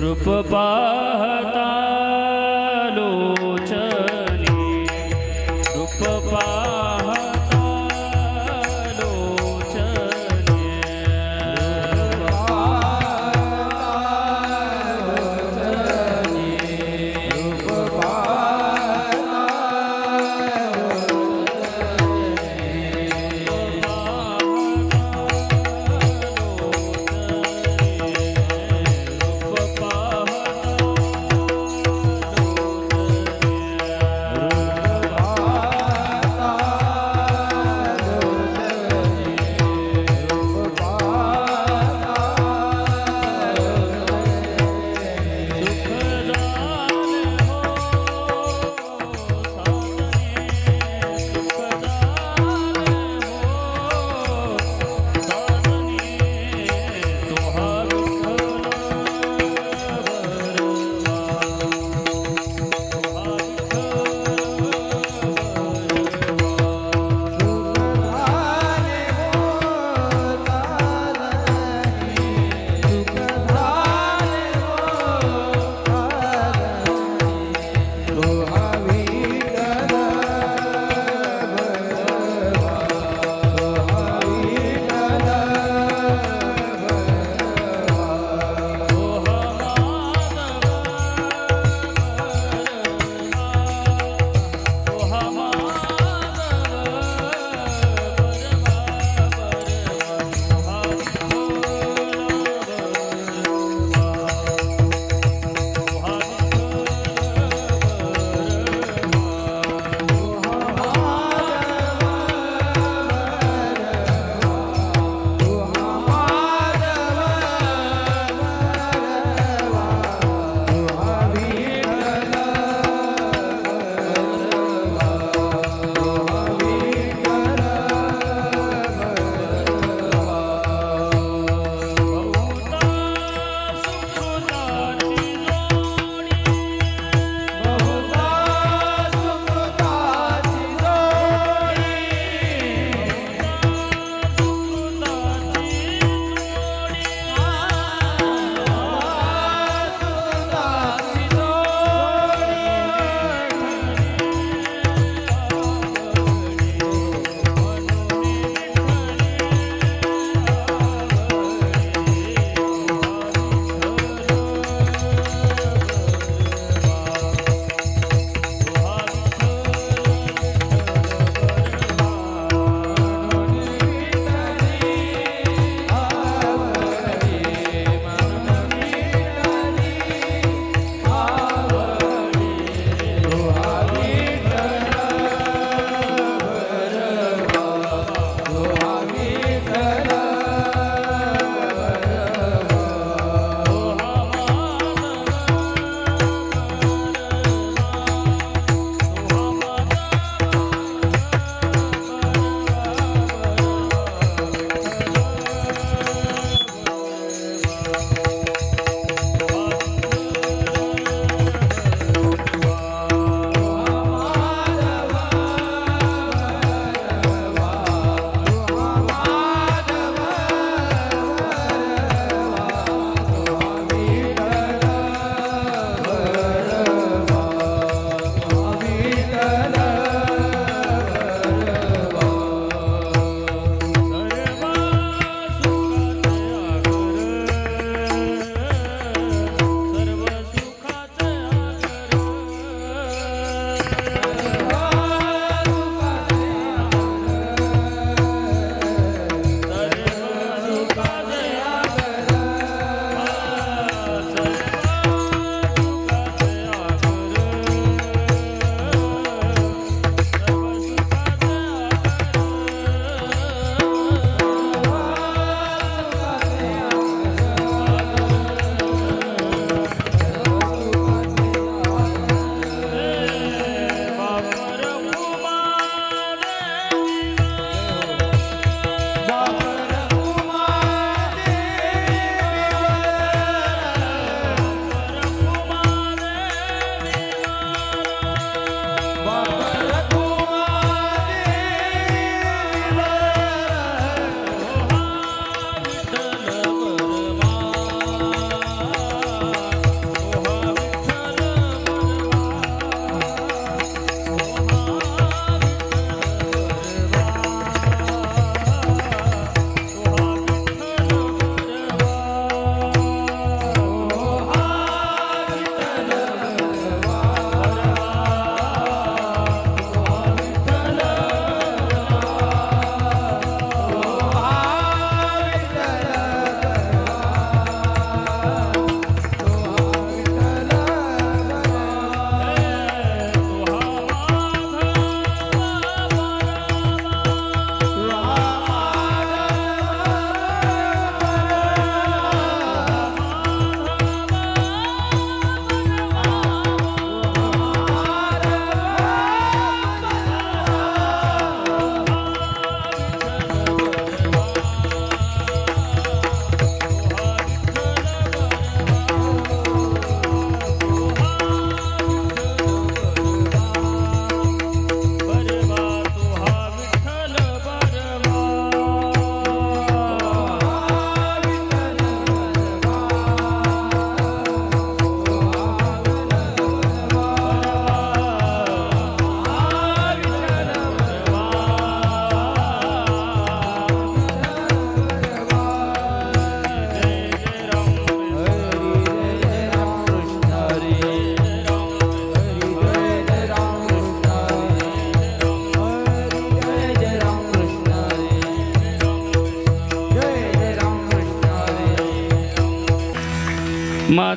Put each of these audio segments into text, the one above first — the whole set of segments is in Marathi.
रूप पाहता लोचनी रूप पाहता लोचनी रूप पाहता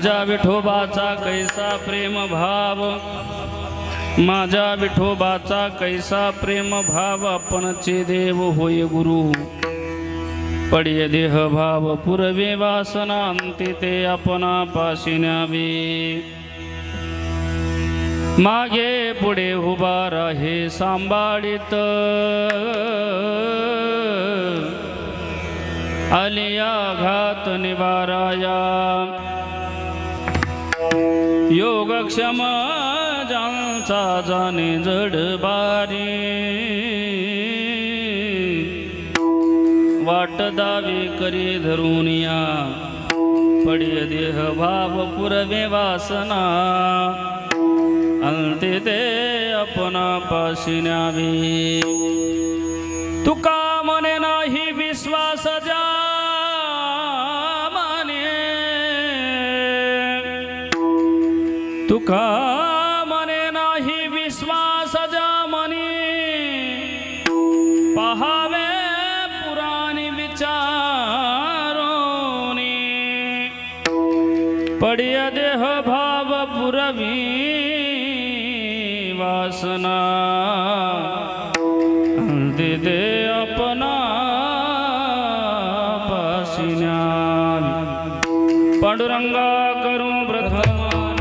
माझ्या विठोबाचा कैसा प्रेम भाव, माझ्या विठोबाचा कैसा प्रेम भाव, आपणचे देव होय गुरु. पडिय देह भाव पुरवे वासना, अंती ते आपणा पाशी न्यावे. मागे पुढे उभा राहे सांभाळीत, आलिया घात निवाराया. योगक्षम ज्यांचा जाणे जड बारी, वाट दावी करी धरून या. पडिय देह भाव पुरवे वासना, अंती ते आपणा पाशी न्यावे. तुका मने नाही विश्वास ज्या माने, तुका मने नाही विश्वास ज्या मनी. पहावे पुराणी विचारोनी, पडिय देह भाव पुरवी वासना, अंती ते आपणा पाशी न्यावे. पांडुरंगा करू प्रथम नमन,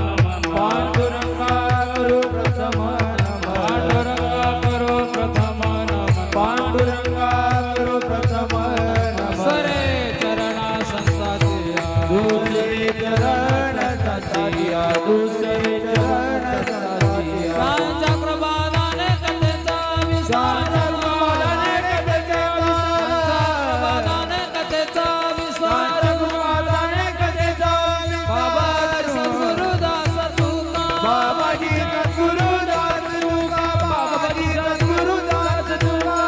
पांडुरंगा करो प्रथम नमन, पांडुरंगा करो प्रथम नमन, पांडुरंगा करो प्रथम नमन. सरे चरणा संताचिया, दुसरे चरण संताचिया, दुसरे चरण संताचिया. राजा कृपादाने कथेचा विस्तार, कृपादाने कथेचा विस्तार, कृपादाने कथेचा बाबा विस्तार. सद्गुरुदास तुका, बाबाजी सद्गुरुदास तुका, बाबाजी सद्गुरुदास तुका.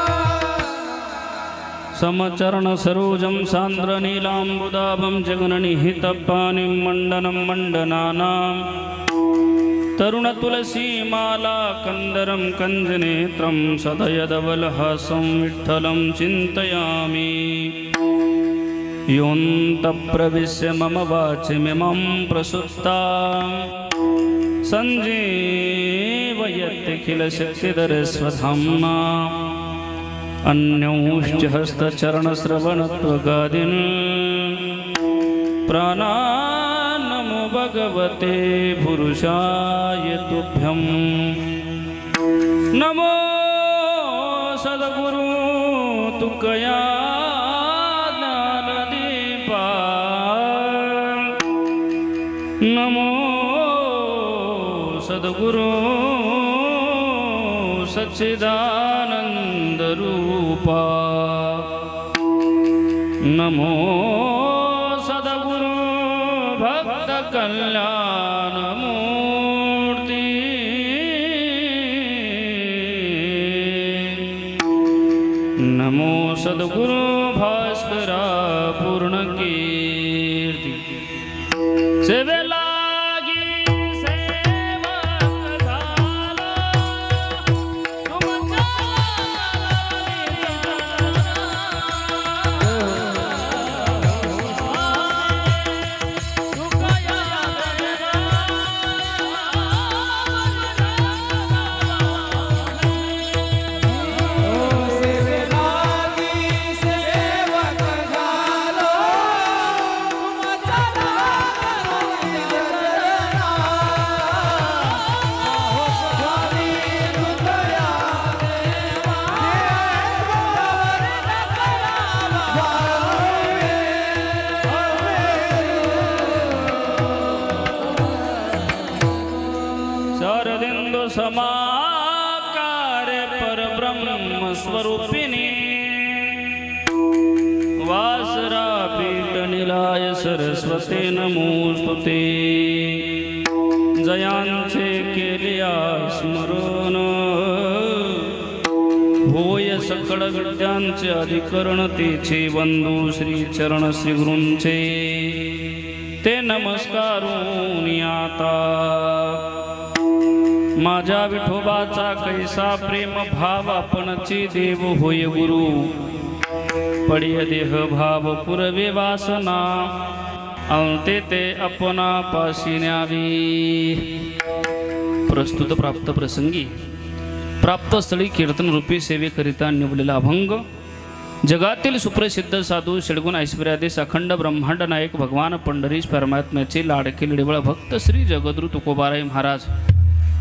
समचरण सरोजं सान्द्र नीलाम्बुदाभं जगन्निहितपाणिं मण्डनं मण्डनानां. तरुण तुलसी माला कंदरं कंजनेत्रं, सदयदवलहासं विठ्ठलं चिन्तयामि. योऽन्तःप्रविश्य मम वाचिमिमं प्रसुप्ता, सञ्जीवयत्यखिलशक्तिधरस्वधाम्ना. अन्यौश्च हस्तचरणश्रवणत्वगादीन् प्राणान्नमो भगवते पुरुषाय तुभ्यं. नमो सद्गुरु तुकया ज्ञानदीपा, नमो सद्गुरु सच्चिदानंद रूपा. नमो सद्गुरु भक्त कल्याण मूर्ति. नमो सद्गुरु भास्करा पूर्ण कीर्ति. सेवेला समाकार परब्रह्म स्वरूपिणी. वासरा पीठ निलाय सरस्वते नमोस्तुते. जयांचे केलिया स्मरण, होय सकळ विद्यांचे अधिकरण. तेचे वंदू श्री चरण श्री गुरूंचे, ते नमस्कारून आता. माझ्या विठोबाचा कैसा प्रेम भाव, आपणचे देव होय गुरु. पडिय देह भाव पुरवे वासना, अंते ते आपणापाशी न्यावी. प्रस्तुत प्राप्त प्रसंगी प्राप्त स्थळी कीर्तन रूपी सेवेकरिता निवडलेला अभंग जगातील सुप्रसिद्ध साधू षडगुण ऐश्वर्यादेश अखंड ब्रह्मांड नायक भगवान पंढरीश परमात्म्याचे लाडके लिडवळ भक्त श्री जगद्गुरु तुकोबाराय महाराज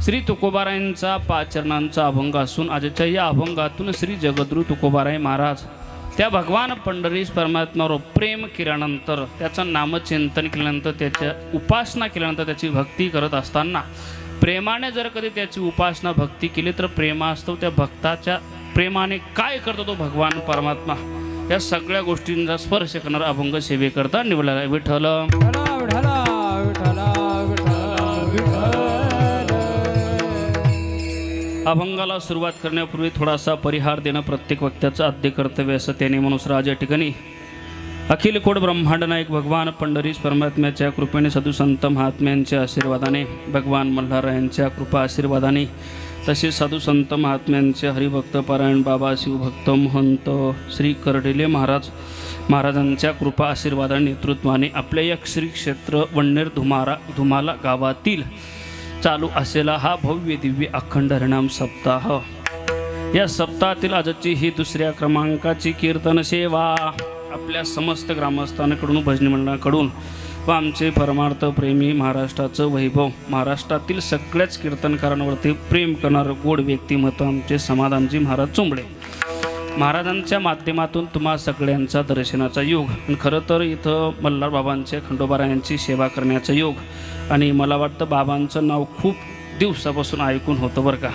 श्री तुकोबारायांचा पाचरणांचा अभंग असून आजच्या या अभंगातून श्री जगद्गुरु तुकोबाराय महाराज त्या भगवान पंढरीश परमात्म्यावर प्रेम केल्यानंतर त्याचं नामचिंतन केल्यानंतर त्याच्या उपासना केल्यानंतर त्याची भक्ती करत असताना प्रेमाने जर कधी त्याची उपासना भक्ती केली तर प्रेमास्तव त्या भक्ताच्या प्रेमाने काय करतो तो भगवान परमात्मा या सगळ्या गोष्टींचा स्पर्श करणारा अभंग सेवेकरता निवडलेला आहे. विठ्ठल विठ्ठला विठ्ठला विठ्ठला विठ्ठला विठ्ठल. अभंगाला सुरुवात करण्यापूर्वी थोडासा परिहार देणं प्रत्येक वक्त्याचं आद्य कर्तव्य असं त्याने म्हणून आज या ठिकाणी अखिल कोड ब्रह्मांड नायक भगवान पंढरीश परमात्म्याच्या कृपेने साधू संत महात्म्यांच्या आशीर्वादाने भगवान मल्हारायांच्या कृपा आशीर्वादाने तसेच साधू संत महात्म्यांचे हरिभक्त पारायण बाबा शिवभक्त महंत श्री कर्डिले महाराजांच्या कृपा आशीर्वादाने नेतृत्वाने आपल्या या श्री क्षेत्र वन्नेर धुमाला गावातील चालू असलेला हा भव्य दिव्य अखंड हरिनाम सप्ताह या सप्ताहातील आजची ही दुसऱ्या क्रमांकाची कीर्तन सेवा आपल्या समस्त ग्रामस्थांकडून भजनी मंडळाकडून व आमचे परमार्थ प्रेमी महाराष्ट्राचं वैभव महाराष्ट्रातील सगळ्याच कीर्तनकारांवरती प्रेम करणारं गोड व्यक्तिमत्व आमचे समाधानजी महाराज चोंबडे महाराजांच्या माध्यमातून तुम्हा सगळ्यांचा दर्शनाचा योग आणि खरं तर इथं मल्हार बाबांच्या खंडोबारायांची सेवा करण्याचा योग आणि मला वाटतं बाबांचं नाव खूप दिवसापासून ऐकून होतं बरं का,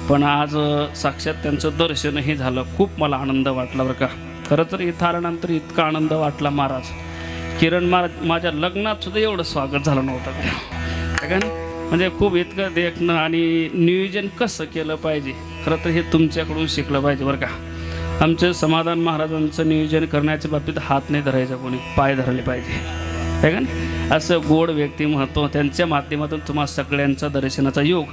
पण आज साक्षात त्यांचं दर्शनही झालं. खूप मला आनंद वाटला बरं का. खरं तर इथं आल्यानंतर इतका आनंद वाटला महाराज किरण महाराज माझ्या लग्नात सुद्धा एवढं स्वागत झालं नव्हतं कारण म्हणजे खूप इतकं देखणं आणि नियोजन कसं केलं पाहिजे खरं तर हे तुमच्याकडून शिकलं पाहिजे बरं का. आमचं समाधान महाराजांचं नियोजन करण्याच्या बाबतीत हात नाही धरायचा कोणी, पाय धरले पाहिजे आहे का नाही. असं गोड व्यक्तिमत्व त्यांच्या माध्यमातून तुम्हा सगळ्यांचा दर्शनाचा योग.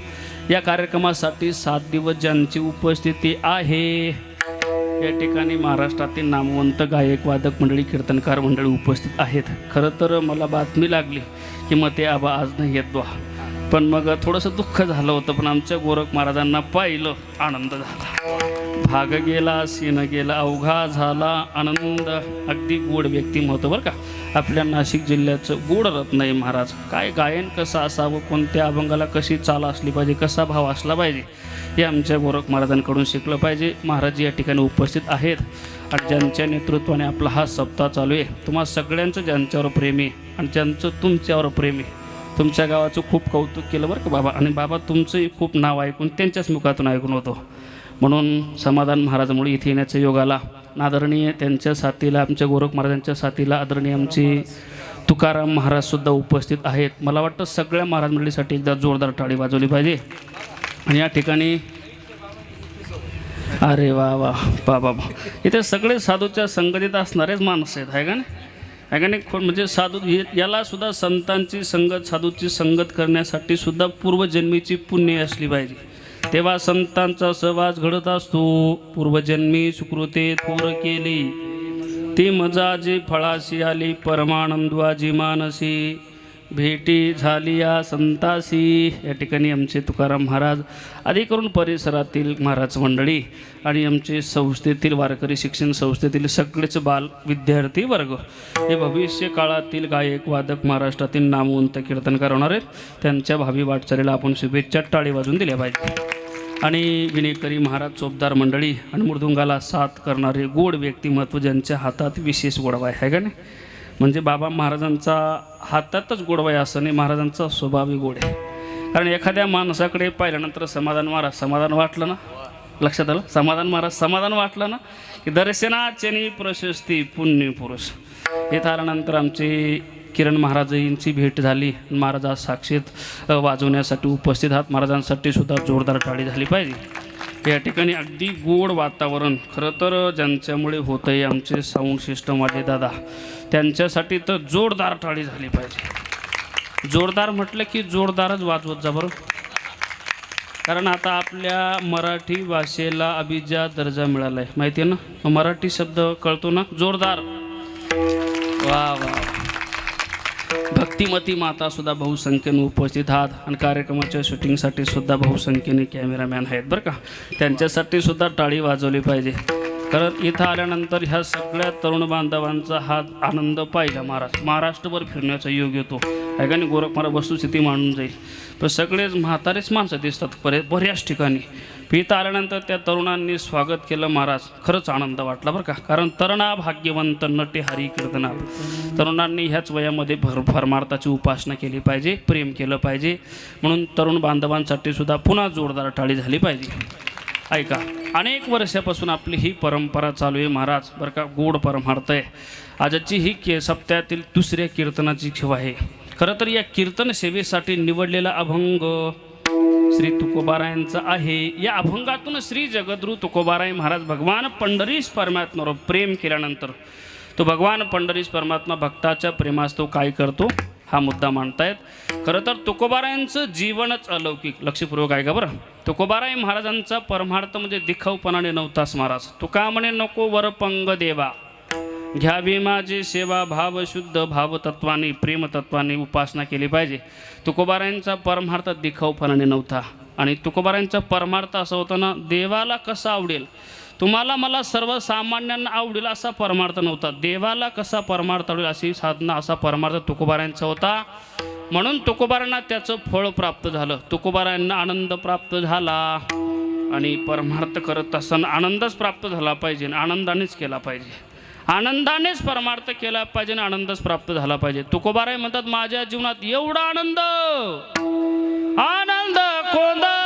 या कार्यक्रमासाठी 7 दिवस ज्यांची उपस्थिती आहे या ठिकाणी महाराष्ट्रातील नामवंत गायक वादक मंडळी कीर्तनकार मंडळी उपस्थित आहेत. खरं तर मला बातमी लागली की मग ते आबा आज नाही येत बा, पण मग थोडंसं दुःख झालं होतं. पण आमच्या गोरख महाराजांना पाहिलं आनंद झाला. भाग गेला सीन गेला अवघा झाला आनंद. अगदी गोड व्यक्तिमत्व बरं का. आपल्या नाशिक जिल्ह्याचं गोड रत्न आहे महाराज. काय गायन कसं असावं, कोणत्या अभंगाला कशी चाल असली पाहिजे, कसा भाव असला पाहिजे हे आमच्या गोरख महाराजांकडून शिकलं पाहिजे. महाराज या ठिकाणी उपस्थित आहेत आणि ज्यांच्या नेतृत्वाने आपला हा सप्ताह चालू आहे. तुम्हा सगळ्यांचं ज्यांच्यावर प्रेम आहे आणि ज्यांचं तुमच्यावर प्रेम आहे. तुमच्या गावाचं खूप कौतुक केलं बरं का बाबा, आणि बाबा तुमचंही खूप नाव ऐकून त्यांच्याच मुखातून ऐकून होतो. म्हणून समाधान महाराजामुळे इथे येण्याच्या योगाला आदरणीय त्यांच्या साथीला आमच्या गोरख महाराजांच्या साथीला आदरणीय आमचे तुकाराम महाराजसुद्धा उपस्थित आहेत. मला वाटतं सगळ्या महाराज मंडळीसाठी एकदा जोरदार टाळी वाजवली पाहिजे. आणि या ठिकाणी अरे वा वा बाबा इथे सगळे साधूच्या संगतीत असणारेच माणसं आहेत आहे का नाही, आहे का नाही. म्हणजे साधू याला सुद्धा संतांची संगत साधूची संगत करण्यासाठी सुद्धा पूर्वजन्मीची पुण्य असली पाहिजे. तेव्हा संतांचा सहवास घडत असतो. पूर्वजन्मी सुकृते थोर केली ती मजा जी फळाशी आली परमानंदवाजी मानसी भेटी झाली या संतासी. या ठिकाणी आमचे तुकाराम महाराज आदी करून परिसरातील महाराज मंडळी आणि आमचे संस्थेतील वारकरी शिक्षण संस्थेतील सगळेच बाल विद्यार्थी वर्ग हे भविष्य काळातील गायक वादक महाराष्ट्रातील नामवंत कीर्तनकार होणार आहेत. त्यांच्या भावी वाटचालीला आपण शुभेच्छा टाळी वाजून दिल्या पाहिजे. आणि विनेकरी महाराज चोपदार मंडळी आणि मृदुंगाला साथ करणारे गोड व्यक्तिमत्व ज्यांच्या हातात विशेष गोडवा आहे का नाही. म्हणजे बाबा महाराजांचा हातातच गोडवा आहे असं नाही, महाराजांचा स्वभावही गोड आहे. कारण एखाद्या माणसाकडे पाहिल्यानंतर समाधान महाराज समाधान वाटलं ना, लक्षात आलं, समाधान महाराज समाधान वाटलं ना की दर्शनाचे प्रशस्ती पुण्य पुरुष. इथं आल्यानंतर आमचे किरण महाराजांची भेट झाली. महाराज आज साक्षीत वाजवण्यासाठी उपस्थित आहात. महाराजांसाठी सुद्धा जोरदार टाळी झाली पाहिजे. या ठिकाणी अगदी गोड वातावरण. खरं तर ज्यांच्यामुळे होतं आहे आमचे साऊंड सिस्टम वाले दादा, त्यांच्यासाठी तर जोरदार टाळी झाली पाहिजे. जोरदार म्हटलं की जोरदारच वाजवत जा बरं. कारण आता आपल्या मराठी भाषेला अभिजात दर्जा मिळाला आहे माहिती आहे ना. मराठी शब्द कळतो ना, जोरदार. वा वा. भक्तिमती माता सुद्धा बहुसंख्येने उपस्थित आहात आणि कार्यक्रमाच्या शूटिंगसाठी सुद्धा बहुसंख्येने कॅमेरामॅन आहेत बरं का. त्यांच्यासाठी सुद्धा टाळी वाजवली पाहिजे. कारण इथं आल्यानंतर ह्या सगळ्या तरुण बांधवांचा हा आनंद पाहिला. महाराष्ट्रभर फिरण्याचा योग येतो आहे का नाही. गोरख महाराज वस्तुस्थिती मांडून जाईल. पण सगळेच म्हातारेच माणसं दिसतात बऱ्याच ठिकाणी. इथं आल्यानंतर त्या तरुणांनी स्वागत केलं महाराज. खरंच आनंद वाटला बरं का. कारण तरुणा भाग्यवंत नटे हरी कीर्तना. तरुणांनी ह्याच वयामध्ये परमार्थाची उपासना केली पाहिजे, प्रेम केलं पाहिजे. म्हणून तरुण बांधवांसाठी सुद्धा पुन्हा जोरदार टाळी झाली पाहिजे. ऐका, अनेक वर्षापासून आपली ही परंपरा चालू आहे महाराज बरं का. गोड परमार्थ आहे. आजची ही सप्त्यातील दुसऱ्या कीर्तनाची सेवा आहे. खरं तर या कीर्तन सेवेसाठी निवडलेला अभंग श्री तुकोबारायांचा आहे. या अभंगातून श्री जगद्गुरु तुकोबाराय महाराज भगवान पंढरीस परमात्म्यावर प्रेम केल्यानंतर तो भगवान पंढरीस परमात्मा भक्ताच्या प्रेमास तो काय करतो हा मुद्दा मांडतायत. खरं तर तुकोबारायांचं जीवनच अलौकिक. लक्षपूर्वक आहे का बरं. तुकोबाराय महाराजांचा परमार्थ म्हणजे दिखाऊपणाने नव्हताच महाराज. तुका म्हणे नको वरपंग देवा, घ्यावी माझी सेवा, भावशुद्ध भावतत्वाने प्रेमतत्वाने उपासना केली पाहिजे. तुकोबारायांचा परमार्थ दिखाऊपणाने नव्हता. आणि तुकोबारायांचा परमार्थ असा होता ना, देवाला कसा आवडेल, तुम्हाला मला सर्वसामान्यांना आवडेल असा परमार्थ नव्हता. देवाला कसा परमार्थ आवडेल अशी साधना, असा परमार्थ तुकोबारायांचा होता. म्हणून तुकोबारांना त्याचं फळ प्राप्त झालं. तुकोबारायांना आनंद प्राप्त झाला. आणि परमार्थ करत असताना आनंदच प्राप्त झाला पाहिजे, आनंदानेच केला पाहिजे. आनंदानेच परमार्थ केला पाहिजे आणि आनंदच प्राप्त झाला पाहिजे. तुकोबाराय म्हणतात माझ्या जीवनात एवढा आनंद आनंद कोंदला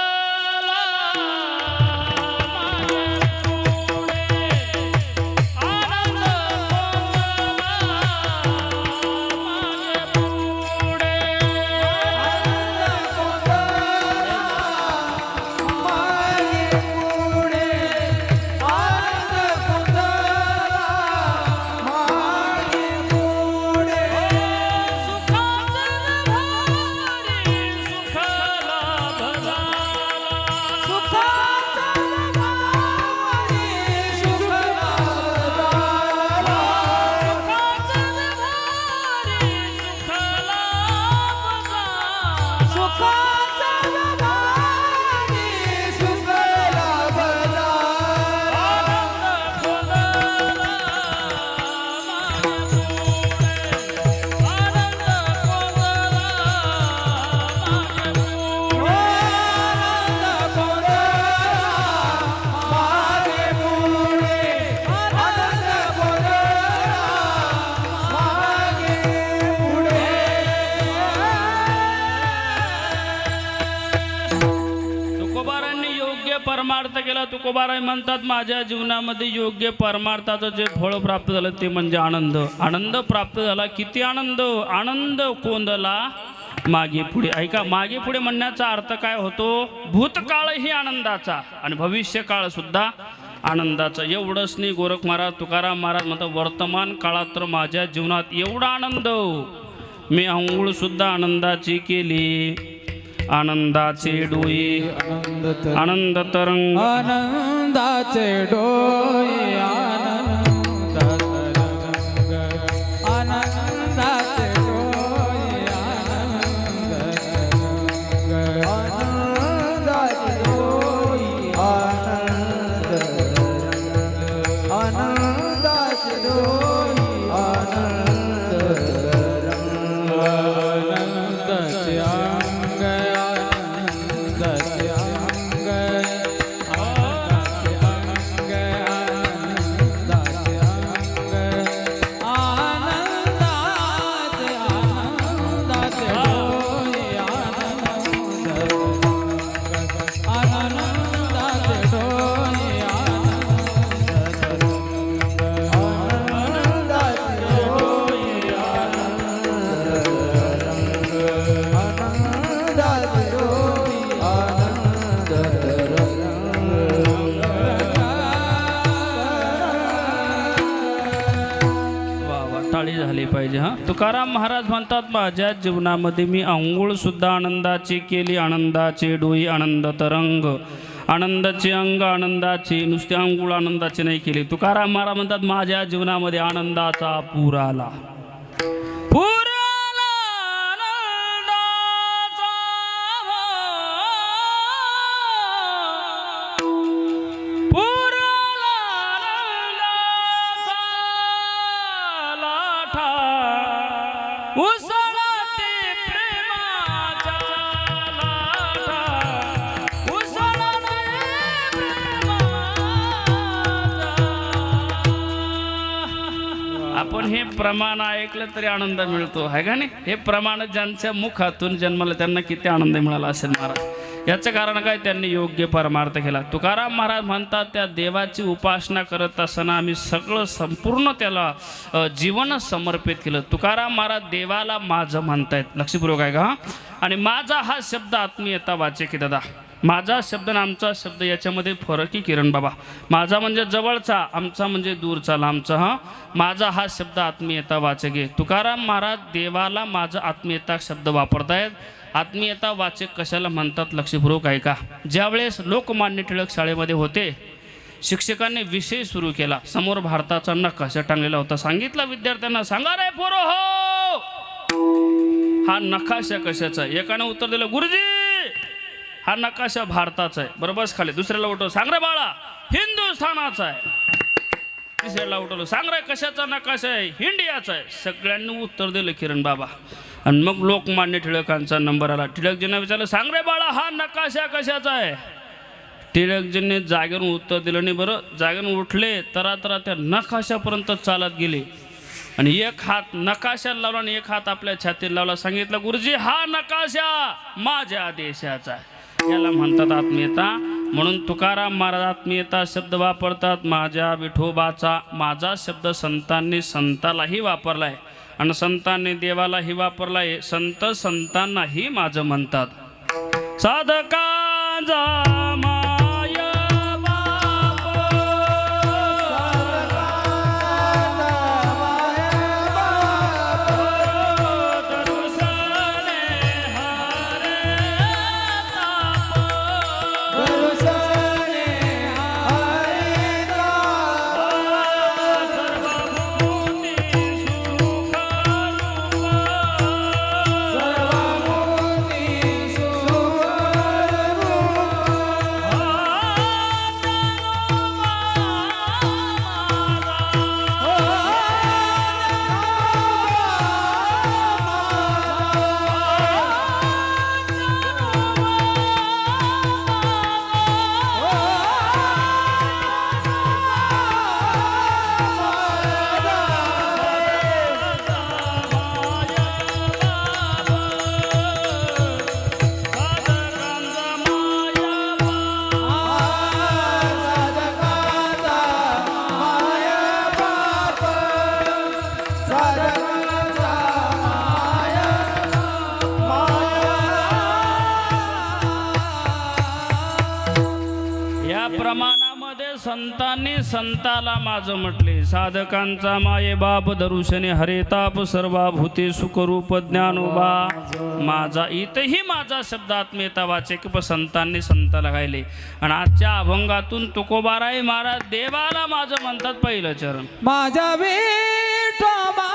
परमार्थ केला. तुकोबाराय म्हणतात माझ्या जीवनामध्ये योग्य परमार्थाचं जे फळ प्राप्त झालं ते म्हणजे आनंद. आनंद प्राप्त झाला. किती आनंद, आनंद कोंदला मागे पुढे. ऐका, मागे पुढे म्हणण्याचा अर्थ काय होतो, भूतकाळही आनंदाचा आणि भविष्यकाळ सुद्धा आनंदाचा. एवढंच नाही, गोरख महाराज तुकाराम महाराज म्हणतात वर्तमान काळात तर माझ्या जीवनात एवढा आनंद, मी अंघोळ सुद्धा आनंदाची केली. आनंदाचे डोळे आनंद तरंग, आनंदाचे डोळे आनंद तरंग, आनंदाचे डोळे आनंद तरंग, आनंदाचे डोळे आनंद तरंग, आनंदाचे डोळे आनंद तरंग, आनंदाचे झाली पाहिजे. हां, तुकाराम महाराज म्हणतात माझ्या जीवनामध्ये मी अंघोळ सुद्धा आनंदाची केली. आनंदाचे डोई आनंद तरंग, आनंदाचे अंग आनंदाचे, नुसते अंघोळ आनंदाचे नाही केले. तुकाराम महाराज म्हणतात माझ्या जीवनामध्ये आनंदाचा पूर आला, पूर आला आपण हे प्रमाण ऐकलं तरी आनंद मिळतो आहे का नाही. हे प्रमाण ज्यांच्या मुखातून जन्मलं त्यांना किती आनंद मिळाला असेल महाराज. याचं कारण काय, त्यांनी योग्य परमार्थ केला. तुकाराम महाराज म्हणतात त्या देवाची उपासना करत असताना आम्ही सगळं संपूर्ण त्याला जीवन समर्पित केलं. तुकाराम महाराज देवाला माझं म्हणतायत, लक्षपूर्वक आहे का. आणि माझा हा शब्द आत्मीयता वाचक आहे दादा. माझा शब्द आणि आमचा शब्द याच्यामध्ये फरक आहे किरण बाबा. माझा म्हणजे जवळचा, आमचा म्हणजे दूरचा लांबचा. हा माझा हा शब्द आत्मीयता वाचक आहे. तुकाराम महाराज देवाला माझं आत्मीयता शब्द वापरतायत. आत्मीयता वाचक कशाला म्हणतात लक्षपूर्वक आहे का. ज्यावेळेस लोकमान्य टिळक शाळेमध्ये होते, शिक्षकांनी विषय सुरू केला. समोर भारताचा नकाशा टांगलेला होता. सांगितलं विद्यार्थ्यांना, सांगा रे पोरो हो हा नकाशा कशाचा आहे. एकाने उत्तर दिलं, गुरुजी हा नकाशा भारताचा आहे. बरोबर खाली. दुसऱ्याला उठवलं, सांग रे बाळा हिंदुस्थानाचा आहे. तिसऱ्याला उठवलं, सांग रे कशाचा नकाशा आहे, इंडियाचा आहे. सगळ्यांनी उत्तर दिलं किरण बाबा. आणि मग लोकमान्य टिळकांचा नंबर आला. टिळकजींना विचारलं, सांग रे बाळा हा नकाशा कशाचा आहे. टिळकजींनी जागेवरून उत्तर दिलं नाही. बरं जागेवरून उठले, तरा त्या नकाशापर्यंत चालत गेले आणि एक हात नकाशाला लावला आणि एक हात आपल्या छातीला लावला. सांगितलं, गुरुजी हा नकाशा माझ्या देशाचा आहे. याला म्हणतात आत्मीयता. म्हणून तुकाराम महाराज आत्मीयता शब्द वापरतात. माझ्या विठोबाचा, माझा शब्द संतांनी संतालाही वापरला आहे आणि संतांनी देवालाही वापरला आहे. संत संतांनाही माझं म्हणतात. साधकांचा प्रमाणामध्ये संतांनी संताला माझं म्हटले. साधकांचा माये बाप दरुशने हरे ताप सर्वाभूते सुखरूप ज्ञानोबा माझा. इथेही माझा शब्द आत्मीयता वाचक संतांनी संताला गायले. आणि आजच्या अभंगातून तुकोबाराय महाराज देवाला माझं म्हणतात. पहिलं चरण माझ्या विठोबाचा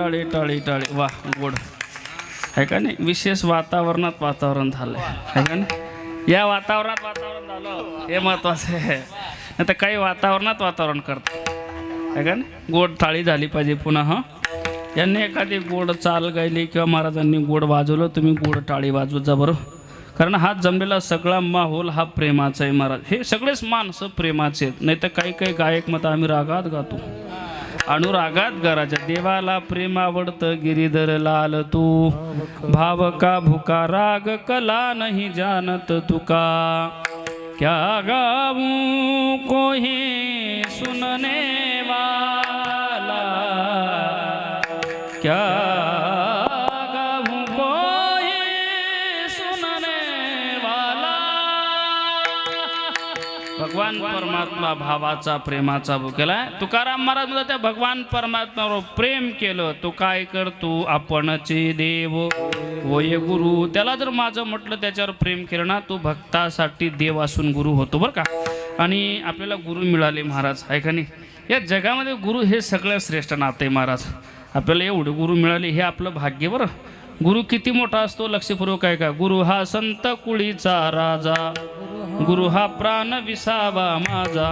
टाळी टाळी टाळी वा गोड आहे का नाही. विशेष वातावरण झालंय आहे का नाही. या वातावरण झालं हे महत्वाचं आहे. नाही तर काही वातावरण करतं आहे का नाही. गोड टाळी झाली पाहिजे पुन्हा. हां यांनी एखादी गोड चाल गायली किंवा महाराजांनी गोड वाजवलं, तुम्ही गोड टाळी वाजवत जा बरं. कारण हा जमलेला सगळा माहोल हा प्रेमाचा आहे महाराज. हे सगळेच माणसं प्रेमाचे आहेत. नाही तर काही काही गायक मत आम्ही रागात गातो, अनुरागात गराच्या. देवाला प्रेम आवडतं गिरीधर लाल तू, भाव का भुका राग कला नहीं जानत तुका, क्या गाऊं कोई सुनने वाला, क्या गाऊं कोई सुनने वाला. भगवान परमात्मा भावाचा प्रेमाचा भुकेला. तुकाराम महाराज म्हणतात त्या भगवान परमात्म्यावर प्रेम केलं तो काय करतो आपणचे देव होय गुरु. त्याला जर माझं म्हटलं त्याच्यावर प्रेम केलं ना, तो भक्तासाठी देव असून गुरु होतो बरं का. आणि आपल्याला गुरु मिळाले महाराज आहे का नाही. या जगामध्ये गुरु हे सगळ्यात श्रेष्ठ नाते आहे महाराज. आपल्याला एवढे गुरु मिळाले हे आपलं भाग्य बरं. गुरु किती मोठा असतो लक्षपूर्वक आहे का. गुरु हा संत कुळीचा राजा, गुरु हा प्राण विसावा माझा,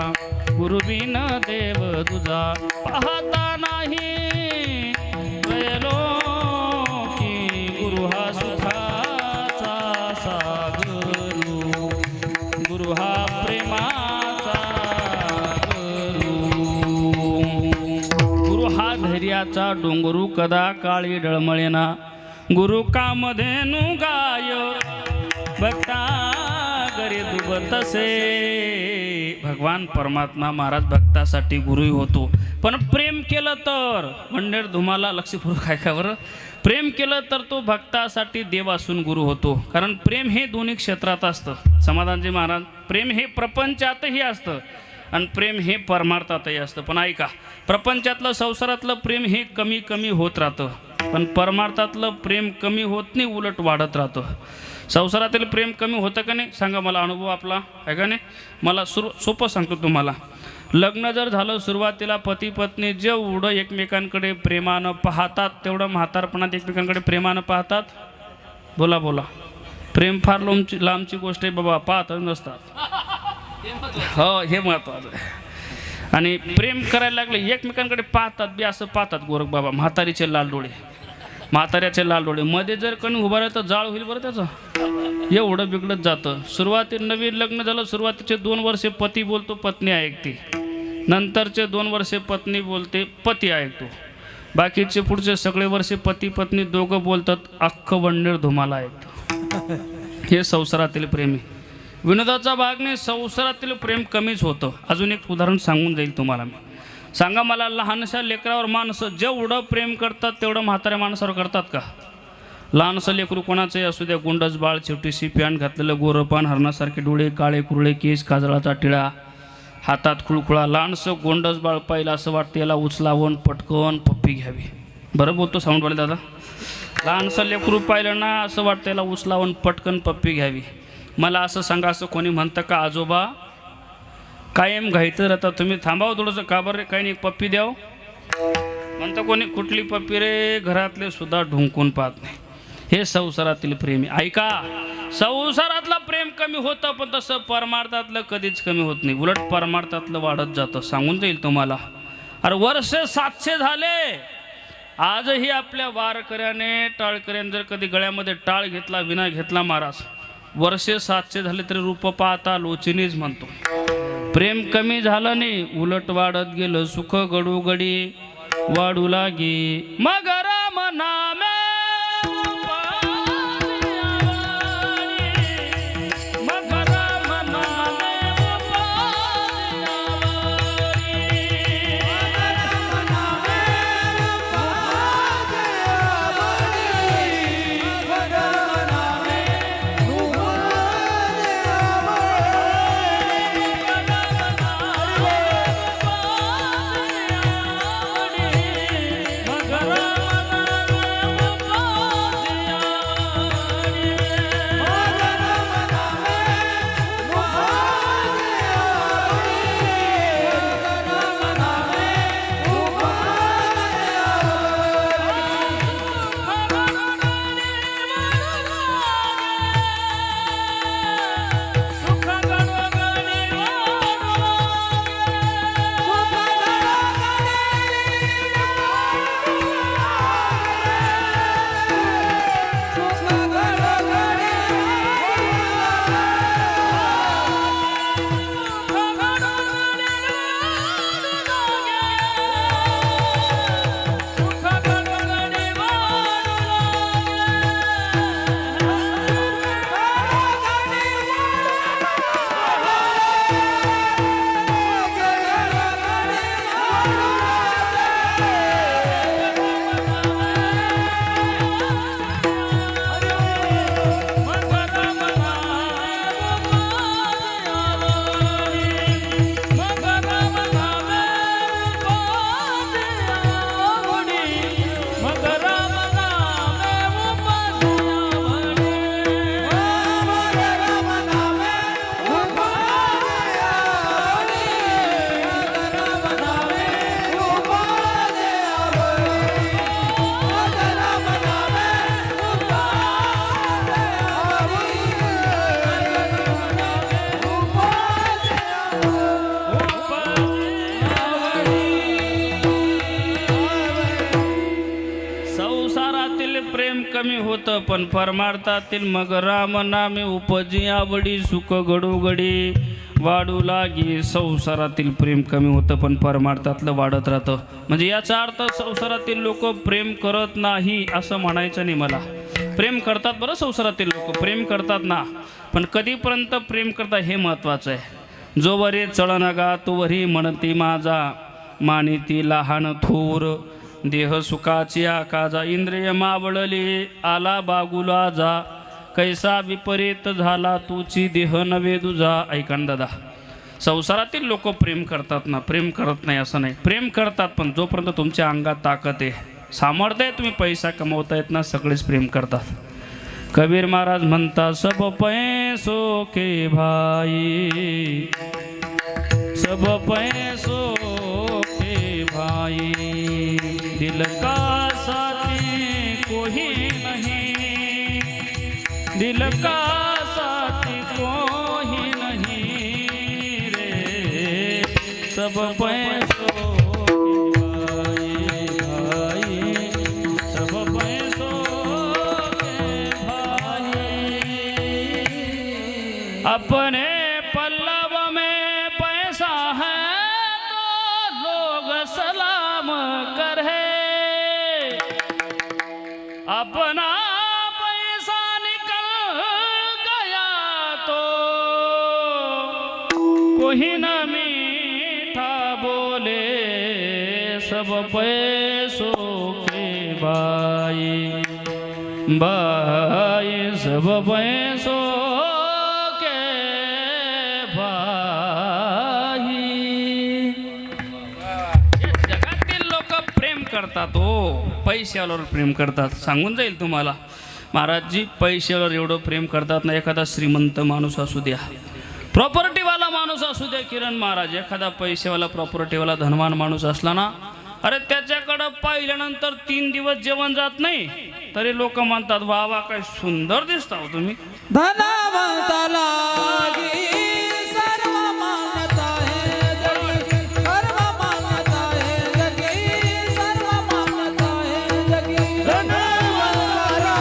गुरु बिन देव तुझा पाहता नाही वयलो की, गुरु हा सुखाचा सागरू, गुरु हा प्रेमाचा गुरु, गुरु हा धैर्याचा डोंगरू कदा काळी डळमळेना, गुरु कामधेनु गाय भक्ता गरी दुबतसे. भगवान परमात्मा महाराज भक्तासाठी गुरुही होतो. पण प्रेम केलं तर मंडेर धुमाला लक्षपूर्वक काय का बरं. प्रेम केलं तर तो भक्तासाठी देव असून गुरु होतो. कारण प्रेम हे दोन्ही क्षेत्रात असतं. समाधानजी महाराज प्रेम हे प्रपंचातही असतं आणि प्रेम हे परमार्थातही असतं. पण ऐका, प्रपंचातलं संसारातलं प्रेम हे कमी कमी होत राहतं, पण परमार्थातलं प्रेम कमी होत नाही, उलट वाढत राहतं. संसारातील प्रेम कमी होतं का नाही सांगा मला. अनुभव आपला आहे का नाही. मला सोपं सांगतो तुम्हाला. लग्न जर झालं सुरुवातीला पती पत्नी जेवढं एकमेकांकडे प्रेमानं पाहतात तेवढं म्हातारपणात एकमेकांकडे प्रेमानं पाहतात. बोला बोला. प्रेम फार लांबची गोष्ट आहे बाबा, पाहतच नसतात. हो हे महत्त्वाचं आहे. आणि प्रेम करायला लागले एकमेकांकडे पाहतात बी असं पाहतात गोरख बाबा. म्हातारीचे लाल डोळे, म्हाताऱ्याचे लाल डोळे. मध्ये जर कोणी उभा राहिलं तर जाळ होईल बरं त्याचं. एवढं बिघडत जातं. सुरुवातीला नवीन लग्न झालं, सुरुवातीचे 2 वर्षे पती बोलतो पत्नी ऐकते, नंतरचे 2 वर्षे पत्नी बोलते पती ऐकतो, बाकीचे पुढचे सगळे वर्षे पती पत्नी दोघं बोलतात, अख्खं वंडेर धुमाला ऐकतं. हे संसारातील प्रेम आहे. विनोदाचा भाग नाही, संसारातील प्रेम कमीच होतं. अजून एक उदाहरण सांगून जाईल तुम्हाला मी. सांगा मला, लहानशा लेकरावर माणसं जेवढं प्रेम करतात तेवढं म्हाताऱ्या माणसावर करतात का. लहानसं लेकरू कोणाचंही असू द्या, गुंडच बाळ, छोटीशी पॅन्ट घातलेलं, गोरपान, हरणासारखे डोळे, काळे कुरळे केस, काजळाचा टिळा, हातात खुळखुळा. लहानसं गोंडस बाळ पाहिलं असं वाटतं याला उचलावून पटकन पप्पी घ्यावी. बरं बोलतो साऊंडवाले दादा. लहानसं लेकरू पाहिलं ना असं वाटतं याला उचलावून पटकन पप्पी घ्यावी. मला असं सांगा, असं कोणी म्हणतं का आजोबा कायम घाईतं राहता तुम्ही, थांबावं थोडंसं, का बरं रे काही नाही पप्पी द्याव म्हणतं कोणी. कुठली पप्पी रे, घरातले सुद्धा ढुंकून पाहत नाही. हे संसारातील प्रेम आहे. ऐका, संसारातलं प्रेम कमी होतं पण तसं परमार्थातलं कधीच कमी होत नाही, उलट परमार्थातलं वाढत जातं. सांगून जाईल तुम्हाला. अरे वर्ष 700 झाले, आजही आपल्या वारकऱ्याने टाळकऱ्याने जर कधी गळ्यामध्ये टाळ घेतला, विना घेतला महाराज, वर्षे 700 झाले तरी रूप पाहता लोचिनीच म्हणतो. प्रेम कमी झालं नाही, उलट वाढत गेलं. सुख गडूगडी वाढू लागे, मग राम नामे होतं पण परमार्थातील मग राम नामे उपजी आवडी सुख घडोघडी वाढू लागी. संसारातील प्रेम कमी होतं पण परमार्थातलं वाढत राहतं. म्हणजे याचा अर्थ संसारातील लोक प्रेम करत नाही असं म्हणायचं नाही मला. प्रेम करतात बरं, संसारातील लोक प्रेम करतात ना, पण कधीपर्यंत प्रेम करतात हे महत्त्वाचं आहे. जोवरी चळनगा तोवरी म्हणती माझा, मानिती लहान थोर देह सुखाची आकाजा. इंद्रिय मावळली आला बागुला जा, कैसा विपरीत झाला तुची देह नवे दुजा. ऐका ना दादा, संसारातील लोक प्रेम करतात ना, प्रेम करत नाही असं नाही, प्रेम करतात. पण जोपर्यंत तुमच्या अंगात ताकद आहे, सामर्थ्य आहे, तुम्ही पैसा कमवतायत ना, सगळेच प्रेम करतात. कबीर महाराज म्हणतात सब पैसो के भाई, सब पैसो के भाई, दिल का साथी कोई नहीं, दिल का साथी कोई नहीं रे. सब पैसों के भाई, सब पैसों के भाई. अपने पल्लव में पैसा है तो लोग सलाम करे, अपना पैसा निकल गया तो कोई न मीठा बोले. सब पैसों के भाई, भाई सब पैसों के भाई. जगातील लोक प्रेम करतात हो, पैशावर प्रेम करतात. सांगून जाईल तुम्हाला महाराजजी, पैशावर एवढं प्रेम करतात ना. एखादा श्रीमंत माणूस असू द्या, प्रॉपर्टीवाला माणूस असू द्या, किरण महाराज, एखादा पैसेवाला प्रॉपर्टीवाला धनवान माणूस असला ना, अरे त्याच्याकडं पाहिल्यानंतर 3 दिवस जेवण जात नाही, तरी लोक म्हणतात वा वा काय सुंदर दिसता हो तुम्ही. धनवंताला सर्व मान्यता है जगी, सर्व मान्यता है जगी, सर्व मान्यता है जगी. धनवंताला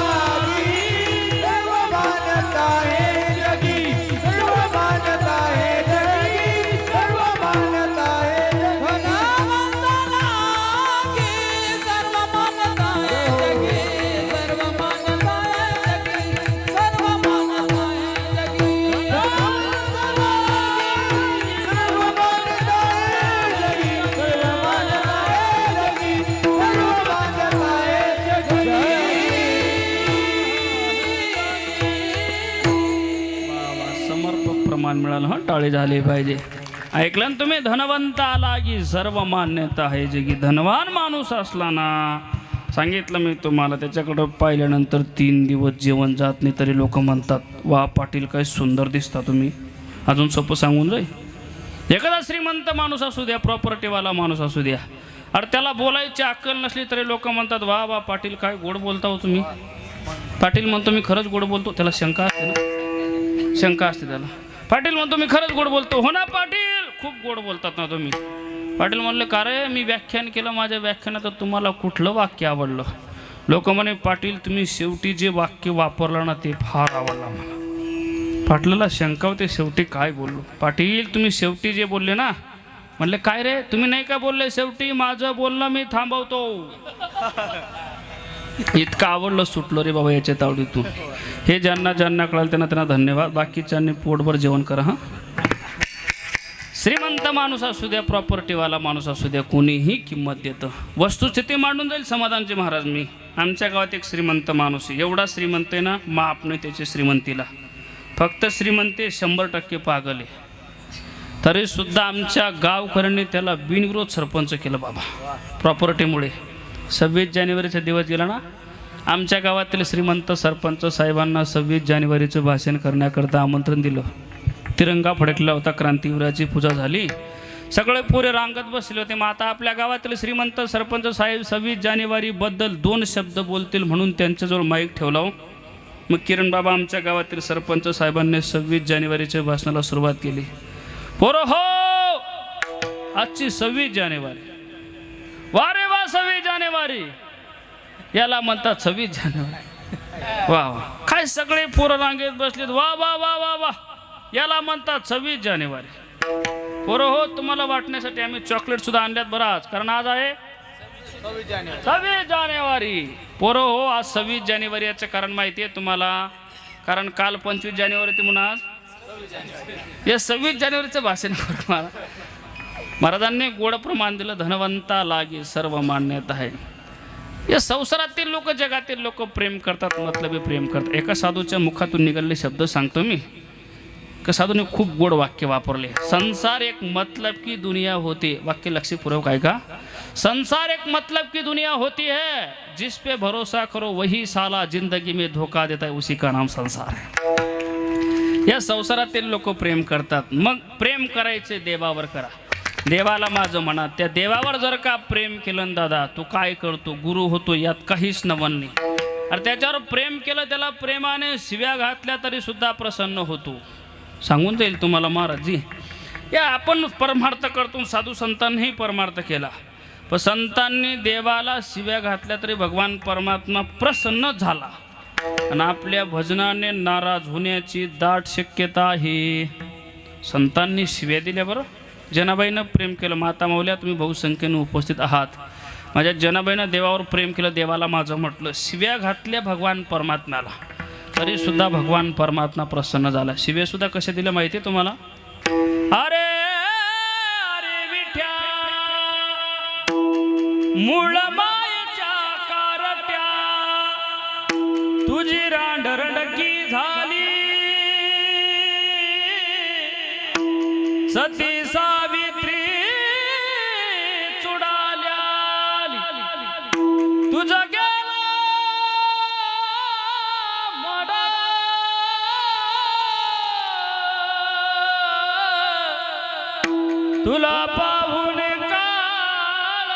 सर्व मान्यता है जगी, सर्व मान्यता है जगी, सर्व मान्यता है जगी. धनवंताला सर्व मान्यता है जगी, सर्व मान्यता है जगी, सर्व मान्यता है जगी. समर्पक प्रमाण मिळालं हा, टाळे झाले पाहिजे. ऐकलं ना तुम्ही, धनवंताला की सर्व मान्यता आहे जगी. धनवान माणूस असला ना, सांगितलं मी तुम्हाला, त्याच्याकडं पाहिल्यानंतर 3 दिवस जेवण जात नाही, तरी लोक म्हणतात वा पाटील काय सुंदर दिसता तुम्ही. अजून सोपं सांगून जाईल, एखादा श्रीमंत माणूस असू द्या, प्रॉपर्टीवाला माणूस असू द्या, अरे त्याला बोलायची अक्कल नसली तरी लोक म्हणतात वा वा पाटील काय गोड बोलता हो तुम्ही. पाटील म्हणतो मी खरंच गोड बोलतो, त्याला शंका असते ना, शंका असते त्याला. पाटील म्हणतो मी खरंच गोड बोलतो, हो ना पाटील, खूप गोड बोलतात ना तुम्ही. पाटील म्हणले का रे, मी व्याख्यान केलं, माझ्या व्याख्यानात तुम्हाला कुठलं वाक्य आवडलं. लोक म्हणे पाटील तुम्ही शेवटी जे वाक्य वापरलं ना ते फार आवडलं मला. पाटलाला शंका होते, शेवटी काय बोललो. पाटील तुम्ही शेवटी जे बोलले ना, म्हणले काय रे तुम्ही नाही का बोलले शेवटी, माझं बोलणं मी थांबवतो. इतकं आवडलं, सुटलो रे बाबा याच्या तावडीतून. हे ज्यांना ज्यांना कळालं त्यांना त्यांना धन्यवाद. बाकीच्यांनी पोटभर जेवण करा हां. श्रीमंत माणूस असू द्या, प्रॉपर्टीवाला माणूस असू द्या, कोणीही किंमत देतं. वस्तुस्थिती मांडून जाईल समाधानचे महाराज. मी आमच्या गावात एक श्रीमंत माणूस आहे, एवढा श्रीमंत आहे ना, माप नाही त्याच्या श्रीमंतीला. फक्त श्रीमंती 100% पागल आहे, तरीसुद्धा आमच्या गावकऱ्यांनी त्याला बिनविरोध सरपंच केलं बाबा प्रॉपर्टीमुळे. 26 जानेवारीचा दिवस गेला ना, आमच्या गावातील श्रीमंत सरपंच साहेबांना 26 जानेवारीचं भाषण करण्याकरता आमंत्रण दिलं. तिरंगा फडकला होता, क्रांतीवीराची पूजा झाली, सगळे पुरे रांगत बसले होते. मग आता आपल्या गावातील श्रीमंत सरपंच साहेब 26 जानेवारीबद्दल 2 शब्द बोलतील म्हणून त्यांच्याजवळ माईक ठेवला. मग किरण बाबा आमच्या गावातील सरपंच साहेबांनी 26 जानेवारीच्या भाषणाला सुरुवात केली. पोरं हो, आजची 26 जानेवारी, वा रे वा 26 जानेवारी, याला म्हणतात 26 जानेवारी. वा वा, काय सगळे पोरं रांगेत बसलेत, वा वा वा वा वा. याला म्हणतात 26 जानेवारी. पोरं हो, तुम्हाला वाटण्यासाठी आम्ही चॉकलेट सुद्धा आणल्यात बरं आज, कारण आज आहे 26 जानेवारी. पोरं हो, आज 26 जानेवारी याचं कारण माहिती आहे तुम्हाला, कारण काल 25 जानेवारी ते म्हणून आज या 26 जानेवारीचं भाषण करू मला. महाराजांनी गोड प्रमाण दिलं, धनवंता लागी सर्व मान्यता आहे. या संसारातील लोक, जगातील लोक प्रेम करतात, मतलबी प्रेम करतात. एका साधूच्या मुखातून निघालेले शब्द सांगतो मी. एका साधूने खूप गोड वाक्य वापरले. संसार एक मतलब की दुनिया होती. वाक्य लक्षपूर्वक आहे का? संसार एक मतलब की दुनिया होती है, जिस पे भरोसा करो वही साला जिंदगी में धोखा देता है, उसी का नाम संसार है. या संसारातील लोक प्रेम करतात. मग प्रेम करायचे देवावर करा. देवाला माझं म्हणा. त्या देवावर जर का प्रेम केलं दादा, तू काय करतो, गुरु होतो, यात काहीच नवल नाही. अरे त्याच्यावर प्रेम केलं, त्याला प्रेमाने शिव्या घातल्या तरी सुद्धा प्रसन्न होतो. सांगून जाईल तुम्हाला महाराजजी. या आपण परमार्थ करतो, साधू संतांनीही परमार्थ केला, पण संतांनी देवाला शिव्या घातल्या तरी भगवान परमात्मा प्रसन्न झाला. आणि आपल्या भजनाने नाराज होण्याची दाट शक्यता आहे. संतांनी शिव्या दिल्या बरं. जनाबाईनं प्रेम केलं. माता माऊल्या, तुम्ही बहुसंख्येने उपस्थित आहात. माझ्या जनाबाईनं देवावर प्रेम केलं, देवाला माझं म्हटलं, शिव्या घातल्या भगवान परमात्म्याला, तरी सुद्धा भगवान परमात्मा प्रसन्न झाला. शिव्या सुद्धा कशा दिल्या माहिती आहे तुम्हाला? अरे अरे विठ्या मूळ मायेच्या कारट्या, तुझी रांडरडकी झाली, सती सावित्री चुडाल्या, तुझं गेलं मडा, तुला पाहून काळ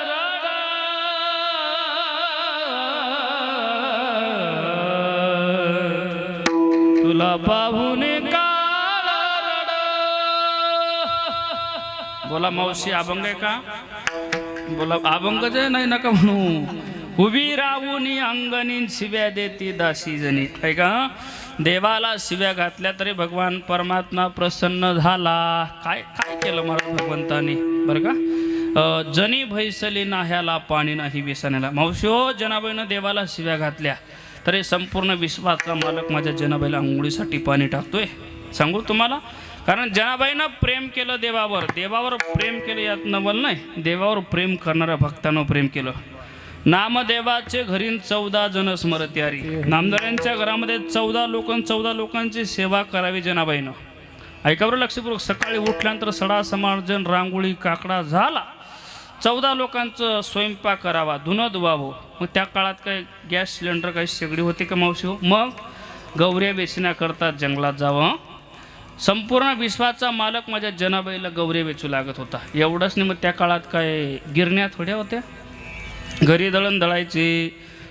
रडा, तुला पाहून बोला मावशी अभंग आहे का? बोला अभंग जे नाही नका म्हणू. उभी राहून अंगणी शिव्या देती दासी जणी. आहे का? देवाला शिव्या घातल्या तरी भगवान परमात्मा प्रसन्न झाला. काय काय केलं मला भगवंतानी बरं का? जनी भैसली नाह्याला पाणी नाही विसण्याला. मावशी हो, जनाबाईनं देवाला शिव्या घातल्या तरी संपूर्ण विश्वाचा मालक माझ्या जनाबाईला आंघोळीसाठी पाणी टाकतोय. सांगू तुम्हाला, कारण जनाबाईनं प्रेम केलं देवावर. देवावर प्रेम केलं यात नवल नाही. देवावर प्रेम करणाऱ्या भक्तांना प्रेम केलं. नामदेवाचे घरी 14 जण स्मरत्यारी. नामदेवांच्या घरामध्ये 14 लोकांची सेवा करावी जनाबाईनं. ऐका बरं लक्षपूर्वक. सकाळी उठल्यानंतर सडा समार्जन, रांगोळी, काकडा झाला. 14 लोकांचं स्वयंपाक करावा, धुणं धुवावं. मग त्या काळात काय गॅस सिलेंडर काही शेगडी होती का मावशी हो? मग गौऱ्या वेचण्या करतात, जंगलात जावं. संपूर्ण विश्वाचा मालक माझ्या जनाबाईला गौऱ्या वेचू लागत होता. एवढंच नाही, मग त्या काळात काय गिरण्या थोड्या होत्या. घरी दळण दळायचे.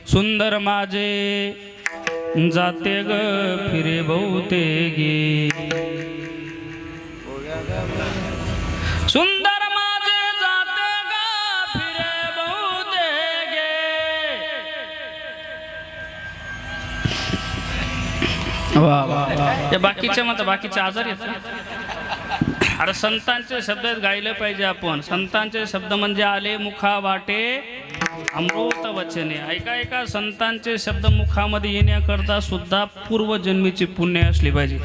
सुंदर माझे जाते ग फिरे बहुते गे, सुंदर माझे जाते ग फिरे बहुते गे. वा वा वा. या बाकीच्या मत बाकीचे आजार येतात. अरे संतांचे शब्द गायले पाहिजे आपण. संतांचे शब्द म्हणजे आले मुखा वाटे अमृत वचने. ऐका ऐका, संतांचे शब्द मुखामध्ये येण्याकरता सुद्धा पूर्वजन्मीची पुण्य असली पाहिजे.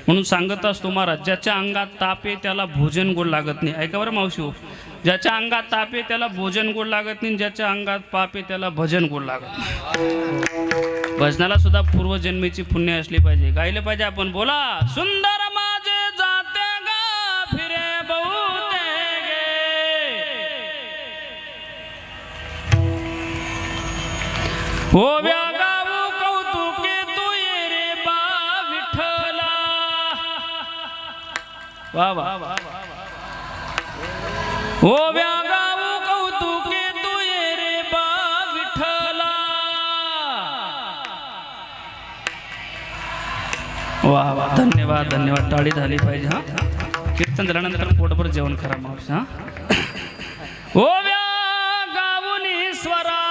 म्हणून सांगत असतो महाराज, ज्याच्या अंगात ताप आहे त्याला भोजन गोड लागत नाही. ऐका बरं मावशी हो, ज्याच्या अंगात ताप आहे त्याला भोजन गोड लागत नाही, ज्याच्या अंगात पाप आहे त्याला भजन गोड लागत नाही. भजनाला सुद्धा पूर्वजन्मीची पुण्य असली पाहिजे. गायले पाहिजे आपण. बोला, सुंदर माझे जाते गा फिरे बहुते गे, ओव्या गाऊ कौतुके तू ये रे बा विठ्ठला. वा वा. ओव्या गाऊ कौतुके तू ये रे बा विठ्ठला. वा वा. धन्यवाद धन्यवाद. टाळी झाली पाहिजे. हा, कीर्तन झाल्यानंतर पोटभर जेवण करा मावशी. हा, ओव्या गाऊनी स्वरात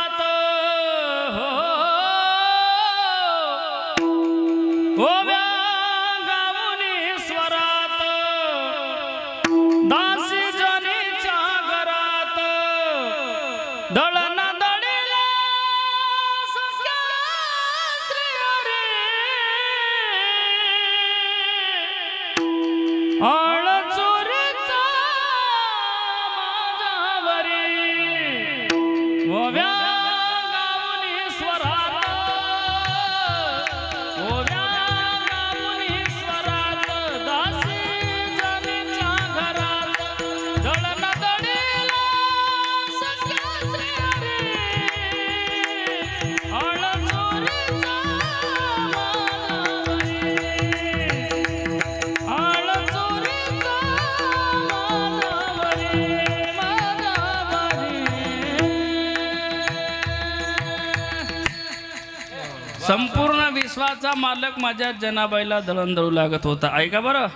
संपूर्ण विश्वाचा मालक माझ्या जनाबाईला दळणदळू लागत होता. ऐका बरं,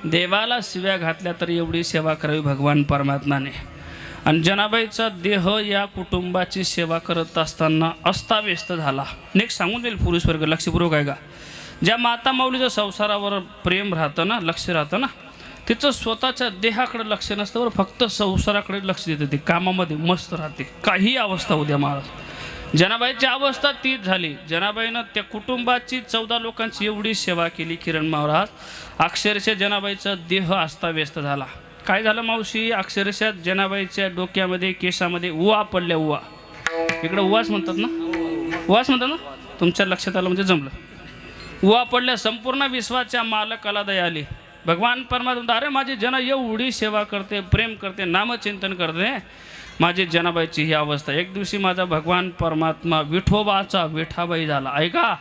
देवाला शिव्या घातल्या तर एवढी सेवा करावी भगवान परमात्माने. आणि जनाबाईचा देह या कुटुंबाची सेवा करत असताना अस्ताव्यस्त झाला. नेक्स्ट सांगून देईल पुरुष वर्ग, लक्षपूर्वक आहे का. ज्या माता माऊलीचं संसारावर प्रेम राहतं ना, लक्ष राहतं ना, तिचं स्वतःच्या देहाकडे लक्ष नसतं बरं, फक्त संसाराकडे लक्ष देते. ती कामामध्ये मस्त राहते, काही अवस्था उद्या महाराज. जनाबाईची अवस्था तीच झाली. जनाबाईनं त्या कुटुंबाची 14 लोकांची एवढी सेवा केली किरण महाराज, अक्षरशः जनाबाईचा देह अस्ताव्यस्त झाला. काय झालं मावशी, अक्षरशः जनाबाईच्या डोक्यामध्ये केसामध्ये उवा पडल्या. उवा इकडं उवाच म्हणतात ना, उवाच म्हणतात ना, तुमच्या लक्षात आलं म्हणजे जमलं. उवा पडल्या. संपूर्ण विश्वाच्या मालकाला दया आली. भगवान परमात्मा, अरे माझी जना एवढी सेवा करते, प्रेम करते, नामचिंतन करते, माझी जनाबाईची ही अवस्था. एक दिवशी माझा भगवान परमात्मा विठोबाचा विठाबाई झाला. ऐका,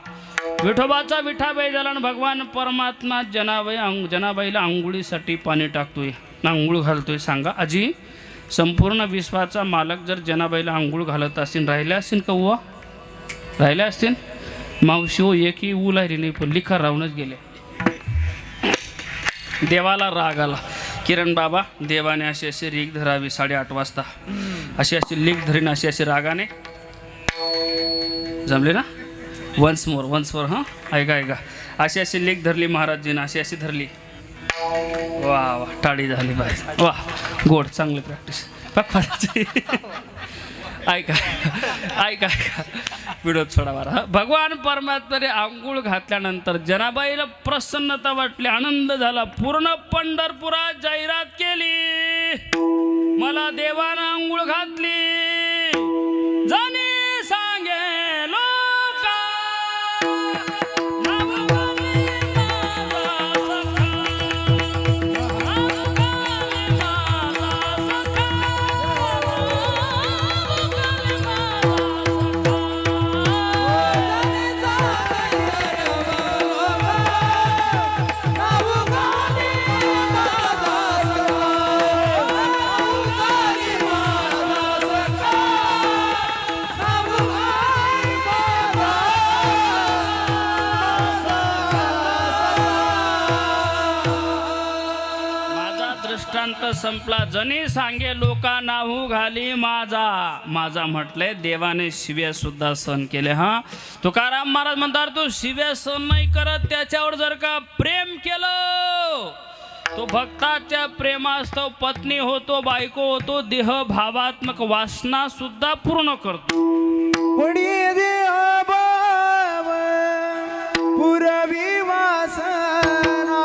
विठोबाचा विठाबाई झाला आणि भगवान परमात्मा जनाबाईला आंघोळीसाठी पाणी टाकतोय, आंघोळ घालतोय. सांगा आजी, संपूर्ण विश्वाचा मालक जर जनाबाईला आंघोळ घालत असतील, राहिल्या असतील का उवा? राहिल्या असतील मावशी हो, एकही ऊ राहिली नाही, पण लिखा राहूनच गेले. देवाला राग आला. किरण बाबा, देवाने अशी अशी रीक धरावी 8:30 वाजता, अशी अशी लीक धरीन, अशी अशी रागाने. जमले ना? वन्स मोर हां, ऐका ऐका. अशी अशी लीक धरली महाराजजीनं, अशी अशी धरली. वा वा, टाळी झाली बाहेर. वा, गोड, चांगली प्रॅक्टिस. ऐका ऐका ऐका, व्हिडिओ थोडा बरा. भगवान परमात्म्याने आंघोळ घातल्यानंतर जनाबाईला प्रसन्नता वाटली, आनंद झाला. पूर्ण पंढरपुरात जाहिरात केली, मला देवानं आंघोळ घातली. जाणे सांगे लोका, संपला. जनी सांगे लोका नाहू घाली माझा. माझा म्हटलंय, देवाने शिव्या सुद्धा सहन केले. हा, तुकाराम महाराज म्हणतात, तू शिव्या सहन नाही करत, त्याच्यावर जर का प्रेम केलं, तो भक्ताच्या प्रेमास्तव पत्नी होतो, बायको होतो, देह भावात्मक वासना सुद्धा पूर्ण करतो. पडिये देह भाव पुरवी वासना,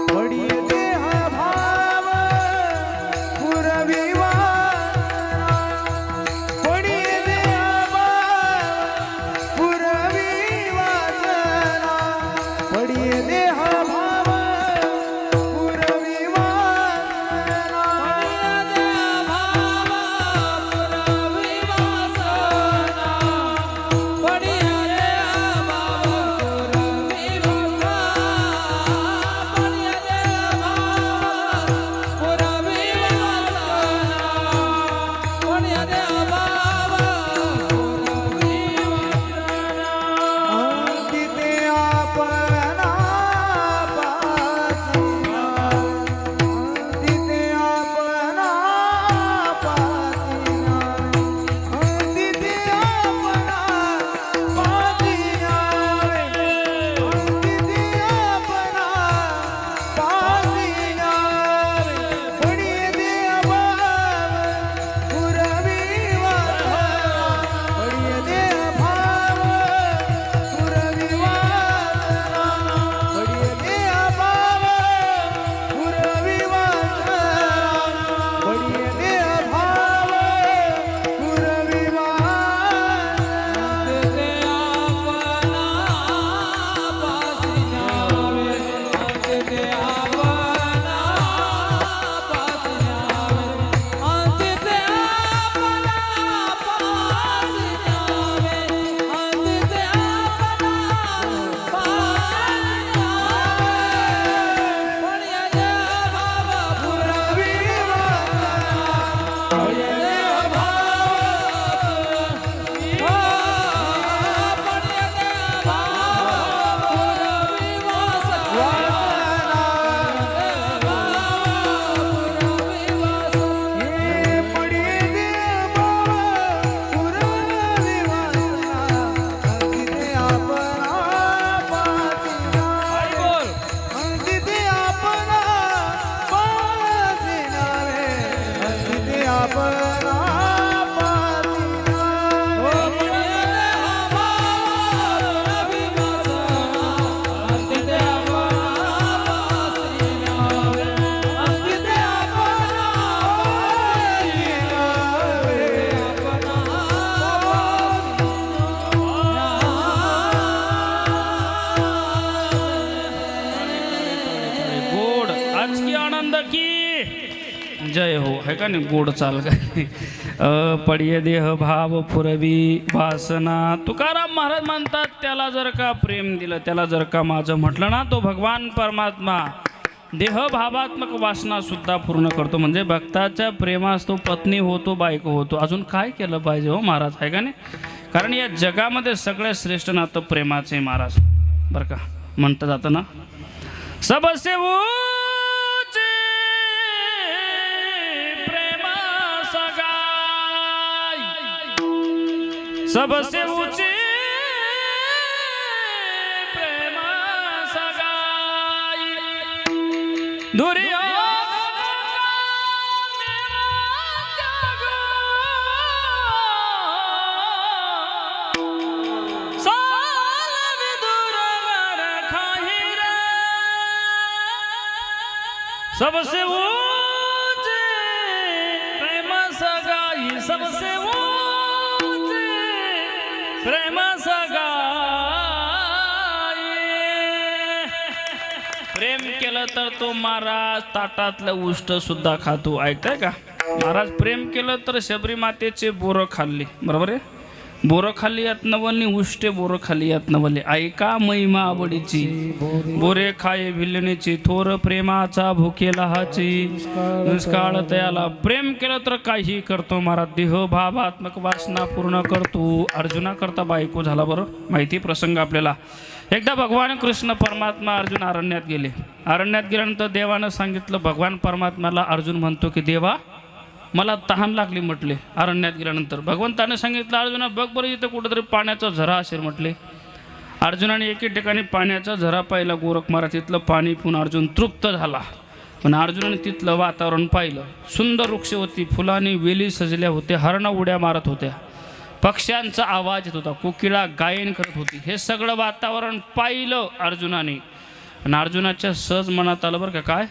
पडिये देह भाव पुरवी वासना, पडिये देह भाव पुरवी वासना, पडिये देह भाव पुरवी वासना, पडिये देह भाव पुरवी वासना, राजकीय आनंद की जय हो, है का नाही गोड चाल काय पडिये देह भाव पुरवी वासना. तुकाराम महाराज म्हणतात त्याला जर का प्रेम दिलं, त्याला जर का माझं म्हटलं ना, तो भगवान परमात्मा देहभावात्मक वासना सुद्धा पूर्ण करतो. म्हणजे भक्ताच्या प्रेमास तो पत्नी होतो, बायको होतो. अजून काय केलं पाहिजे हो महाराज, आहे का नाही? कारण या जगामध्ये सगळ्यात श्रेष्ठ नातं प्रेमाचे महाराज, बरं का. म्हणतं जातं ना, सबसे ऊंचे प्रेम सगाई, सबसे ऊंचे प्रेम सगाई, दुर्योधन सबसे ऊंचे प्रेम सगाई, सबसे ऊंचे प्रेम सगाई. प्रेम केलं तर तो महाराज ताटातलं उष्ट सुद्धा खातो. ऐकताय का महाराज? प्रेम केलं तर शबरी मातेचे बोरं खाल्ली, बरोबर आहे? बोरं खाल्ली यात नवलनी, उष्टे बोरं खाल्ली यात नवले. ऐका महिमा आवडीची, बोरे खाये भिलणीची, थोर प्रेमाचा भुकेला हाची, निष्काळ तयाला. प्रेम केलं तर काही करतो महाराज, देह भावात्मक वासना पूर्ण करतो. अर्जुना करता बायको झाला. बरं माहिती प्रसंग आपल्याला. एकदा भगवान कृष्ण परमात्मा अर्जुन अरण्यात गेले. अरण्यात गेल्यानंतर देवानं सांगितलं, भगवान परमात्म्याला अर्जुन म्हणतो की देवा मला तहान लागली म्हटले. अरण्यात गेल्यानंतर भगवंताने सांगितलं, अर्जुना बघ बरं इथं कुठंतरी पाण्याचा झरा असेल म्हटले. अर्जुनाने एके ठिकाणी पाण्याचा झरा पाहिला. गोरख महाराज तिथलं पाणी पिऊन अर्जुन तृप्त झाला. पण अर्जुनाने तिथलं वातावरण पाहिलं. सुंदर वृक्ष होती, फुलांनी वेली सजल्या होत्या, हरणं उड्या मारत होत्या, पक्ष्यांचा आवाज येत होता, कोकिळा गायन करत होती. हे सगळं वातावरण पाहिलं अर्जुनाने. आणि अर्जुनाच्या सहज मनात आलं बरं का, काय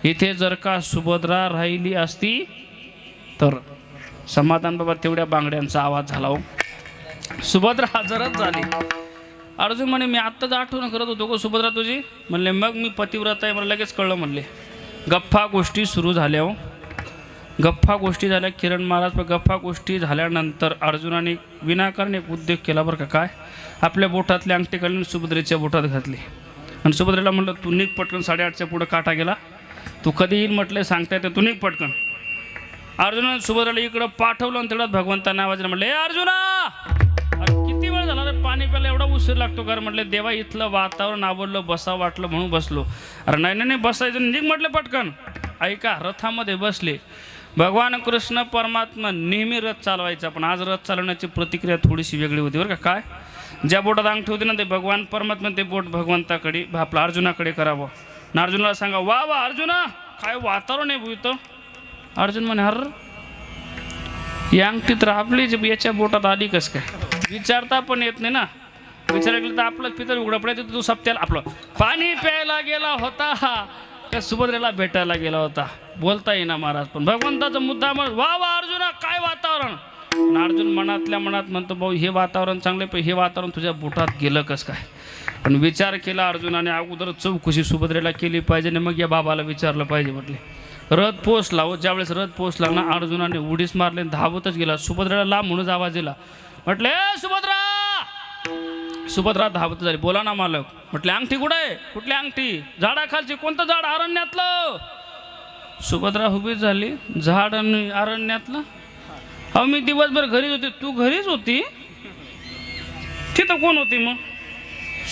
इथे जर का सुभद्रा राहिली असती तर समाधान बाबा. तेवढ्या बांगड्यांचा आवाज झाला हो. सुभद्रा हजरच झाली. अर्जुन म्हणे मी आत्ताच आठवण करत होतो गो सुभद्रा तुझी. म्हणले मग मी पतिव्रत आहे, मला लगेच कळलं म्हणले. गप्पा गोष्टी सुरू झाल्या हो. गप्पा गोष्टी झाल्या किरण महाराज. गप्पा गोष्टी झाल्यानंतर अर्जुनाने विनाकारण एक उद्योग केला बरं का. काय आपल्या बोटातली अंगठी काढून सुभद्रेच्या बोटात घातली. आणि सुभद्रेला म्हटलं तू निघ पटकन. 8:30च्या पुढं काटा गेला. तू कधी येईल म्हटलं सांगता येते, तू निघ पटकन. अर्जुनाने सुभद्राला इकडं पाठवलं आणि तेवढ्यात भगवंतांना आवाज म्हटलं, ए अर्जुना अरे किती वेळ झाला रे, पाणी प्यायला एवढा उशीर लागतो का? म्हटले देवा इथलं वातावरण आवडलं, बसा वाटलं म्हणून बसलो. अरे नाही नाही बसायचं, निघ म्हटलं पटकन. ऐका रथामध्ये बसले. भगवान कृष्ण परमात्मा नेहमी रथ चालवायचा, पण आज रथ चालवण्याची प्रतिक्रिया थोडीशी वेगळी होती बरं का. काय ज्या बोटात अंगठी होती ना ते भगवान परमात्मा ते बोट भगवंताकडे आपलं अर्जुनाकडे करावं. ना अर्जुनाला सांगा वा वा अर्जुना काय वातावरण आहे इथं. अर्जुन म्हणे हर या अंगठी तर आपली याच्या बोटात आली कस काय? विचारता पण येत नाही ना. विचारायला तर आपलं पितर उघडं पडायचं. तू सप्त्याला आपलं पाणी प्यायला गेला होता का सुभद्रेला भेटायला गेला होता, बोलता येईना महाराज. पण भगवंताचा मुद्दा मग वा वा अर्जुना काय वातावरण. अर्जुन मनातल्या मनात म्हणतो भाऊ हे वातावरण चांगलं पण हे वातावरण तुझ्या बोटात गेलं कस काय. पण विचार केला अर्जुनाने, अगोदर चौकशी सुभद्रेला केली पाहिजे आणि मग या बाबाला विचारलं पाहिजे म्हटले. रथ पोचला हो. ज्यावेळेस रथ पोचला ना अर्जुनाने उडीस मारले, धावतच गेला. सुभद्रेला लांब म्हणून आवाज दिला. म्हटले ए सुभद्रा. सुभद्रा धावत झाली. बोला ना मालक. म्हटले अंगठी कुठे आहे? कुठली अंगठी? झाडाखालची. कोणतं झाड? अरण्यातलं. सुभद्रा उभी झाली. झाड आणि अरण्यातलं. अहो मी दिवसभर घरीच होती. तू घरीच होती? तिथं कोण होती मग?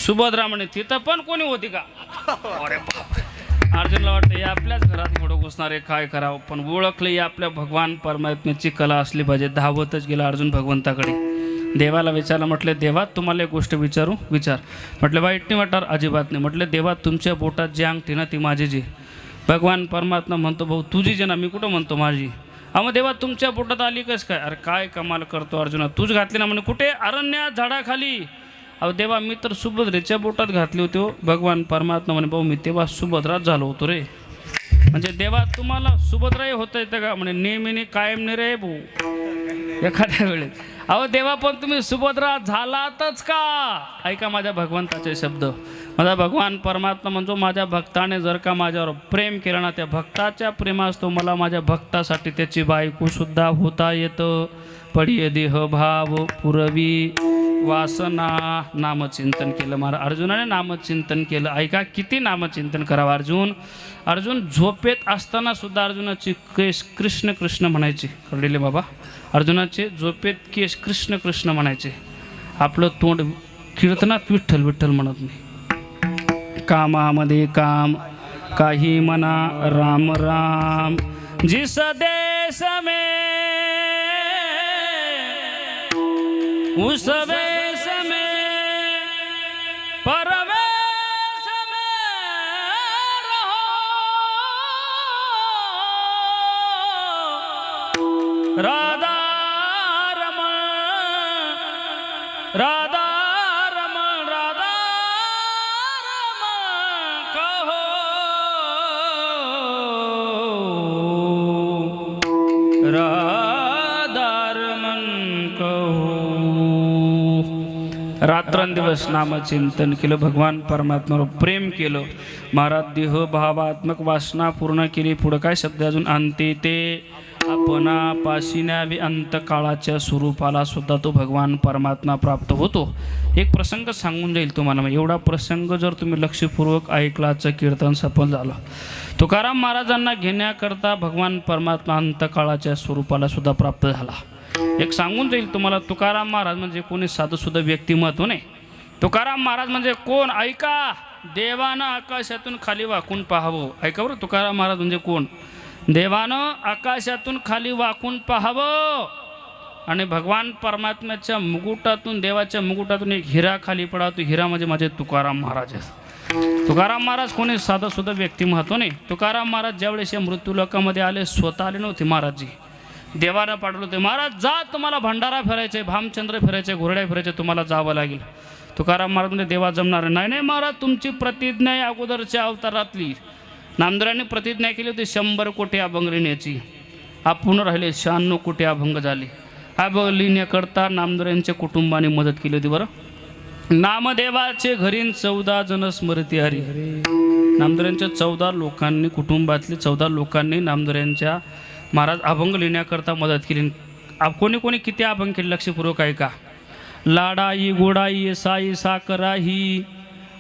सुभद्रा म्हणे तिथं पण कोणी होती का? अरे बापरे. अर्जुनला वाटतं हे आपल्याच घरात घोडं घुसणारे काय करावं. पण ओळखलं ही आपल्या भगवान परमात्म्याची कला असली पाहिजे. धावतच गेला अर्जुन भगवंताकडे. देवाला विचारलं. म्हटलं देवा तुम्हाला एक गोष्ट विचारू? विचार. म्हटलं वाईट नाही वाटणार? अजिबात नाही. म्हटलं देवा तुमच्या बोटात जी अंगठी ना ती माझी जी. भगवान परमात्मा म्हणतो भाऊ तुझी जे ना. मी कुठं म्हणतो माझी. मग देवा तुमच्या बोटात आली कस काय? अरे काय कमाल करतो अर्जुना. तूच घातली ना म्हणे. कुठे? अरण्यात झाडाखाली. अहो देवा मी तर सुभद्रेच्या बोटात घातली होती हो. भगवान परमात्मा म्हणे भाऊ मी तेव्हा सुभद्राच झालो होतो रे. म्हणजे देवा तुम्हाला सुभद्राही होता येतं का? म्हणे नेहमी कायम नाही रे भाऊ, एखाद्या वेळेस. अहो देवा पण तुम्ही सुभद्रा झालातच का? ऐका माझ्या भगवंताचे शब्द. माझा भगवान परमात्मा म्हणतो माझ्या भक्ताने जर का माझ्यावर प्रेम केलं ना, त्या भक्ताच्या प्रेमास तो मला माझ्या भक्तासाठी त्याची बायकोसुद्धा होता येतं. पडिये देह भाव पुरवी वासना. नामचिंतन केलं महाराज अर्जुनाने, नामचिंतन केलं. ऐका किती नामचिंतन करावं अर्जुन. अर्जुन झोपेत असताना सुद्धा अर्जुनाची केस कृष्ण कृष्ण म्हणायचे. कळलेले बाबा, अर्जुनाचे झोपेत केस कृष्ण कृष्ण म्हणायचे. आपलं तोंड कीर्तनात विठ्ठल विठ्ठल म्हणत नाही. कामामध्ये काम काही मना राम राम. जिस देश में उस वेश में परवेश में रहो. राधा रमण राधा रमण राधा रमण कहो. राधा रमण कहो. रात्रंदिवस नामचिंतन केलं, भगवान परमात्म्यावर प्रेम केलं महाराज. देह भावात्मक वासना पूर्ण केली. पुढं काय शब्द अजून आणते ते आपणा पाशिन्यावी अंतकाळाच्या स्वरूपाला सुद्धा तो भगवान परमात्मा प्राप्त होतो. एक प्रसंग सांगून जाईल तुम्हाला. एवढा प्रसंग जर तुम्ही लक्षपूर्वक ऐकलाचं कीर्तन सफल झालं. तुकाराम महाराजांना घेण्याकरता भगवान परमात्मा अंतकाळाच्या स्वरूपाला सुद्धा प्राप्त झाला. एक सांगून जाईल तुम्हाला. तुकाराम महाराज म्हणजे कोणी साधंसुद्धा व्यक्तिमत्व नाही. तुकाराम महाराज म्हणजे कोण? ऐका. देवानं आकाशातून खाली वाकून पाहावं. ऐका बरं, तुकाराम महाराज म्हणजे कोण? देवानं आकाशातून खाली वाकून पाहावं आणि भगवान परमात्म्याच्या मुकुटातून, देवाच्या मुकुटातून एक हिरा खाली पडा. तो हिरा म्हणजे माझे तुकाराम महाराज आहेत. तुकाराम महाराज कोणी साधंसुद्धा व्यक्तिमत्व नाही. तुकाराम महाराज ज्यावेळेस या मृत्यूलोकामध्ये आले, स्वतः आले नव्हते महाराजजी. देवानं पाठवलं होते, महाराज जा, तुम्हाला भंडारा फिरायचे, भामचंद्र फिरायचे, घोरड्या फिरायचे, तुम्हाला जावं लागेल. तुकाराम महाराज म्हणजे देवा जमणार नाही. नाही महाराज, तुमची प्रतिज्ञा आहे अगोदरच्या अवतारातली. नामदेवांनी प्रतिज्ञा केली होती 100 कोटी अभंग लिहिण्याची. आपण राहिले 96 कोटी अभंग झाले. अभंग लिहिण्याकरता नामदेवांच्या कुटुंबाने मदत केली होती. बरं, नामदेवाचे घरीन 14 जण स्मृती हरी. नामदेवांच्या 14 लोकांनी, कुटुंबातले 14 लोकांनी नामदेवांच्या महाराज अभंग लिहिण्याकरता मदत केली. कोणी कोणी किती अभंग केले लक्षपूर्वक ऐका. लाडाई गोडाई साई साकराही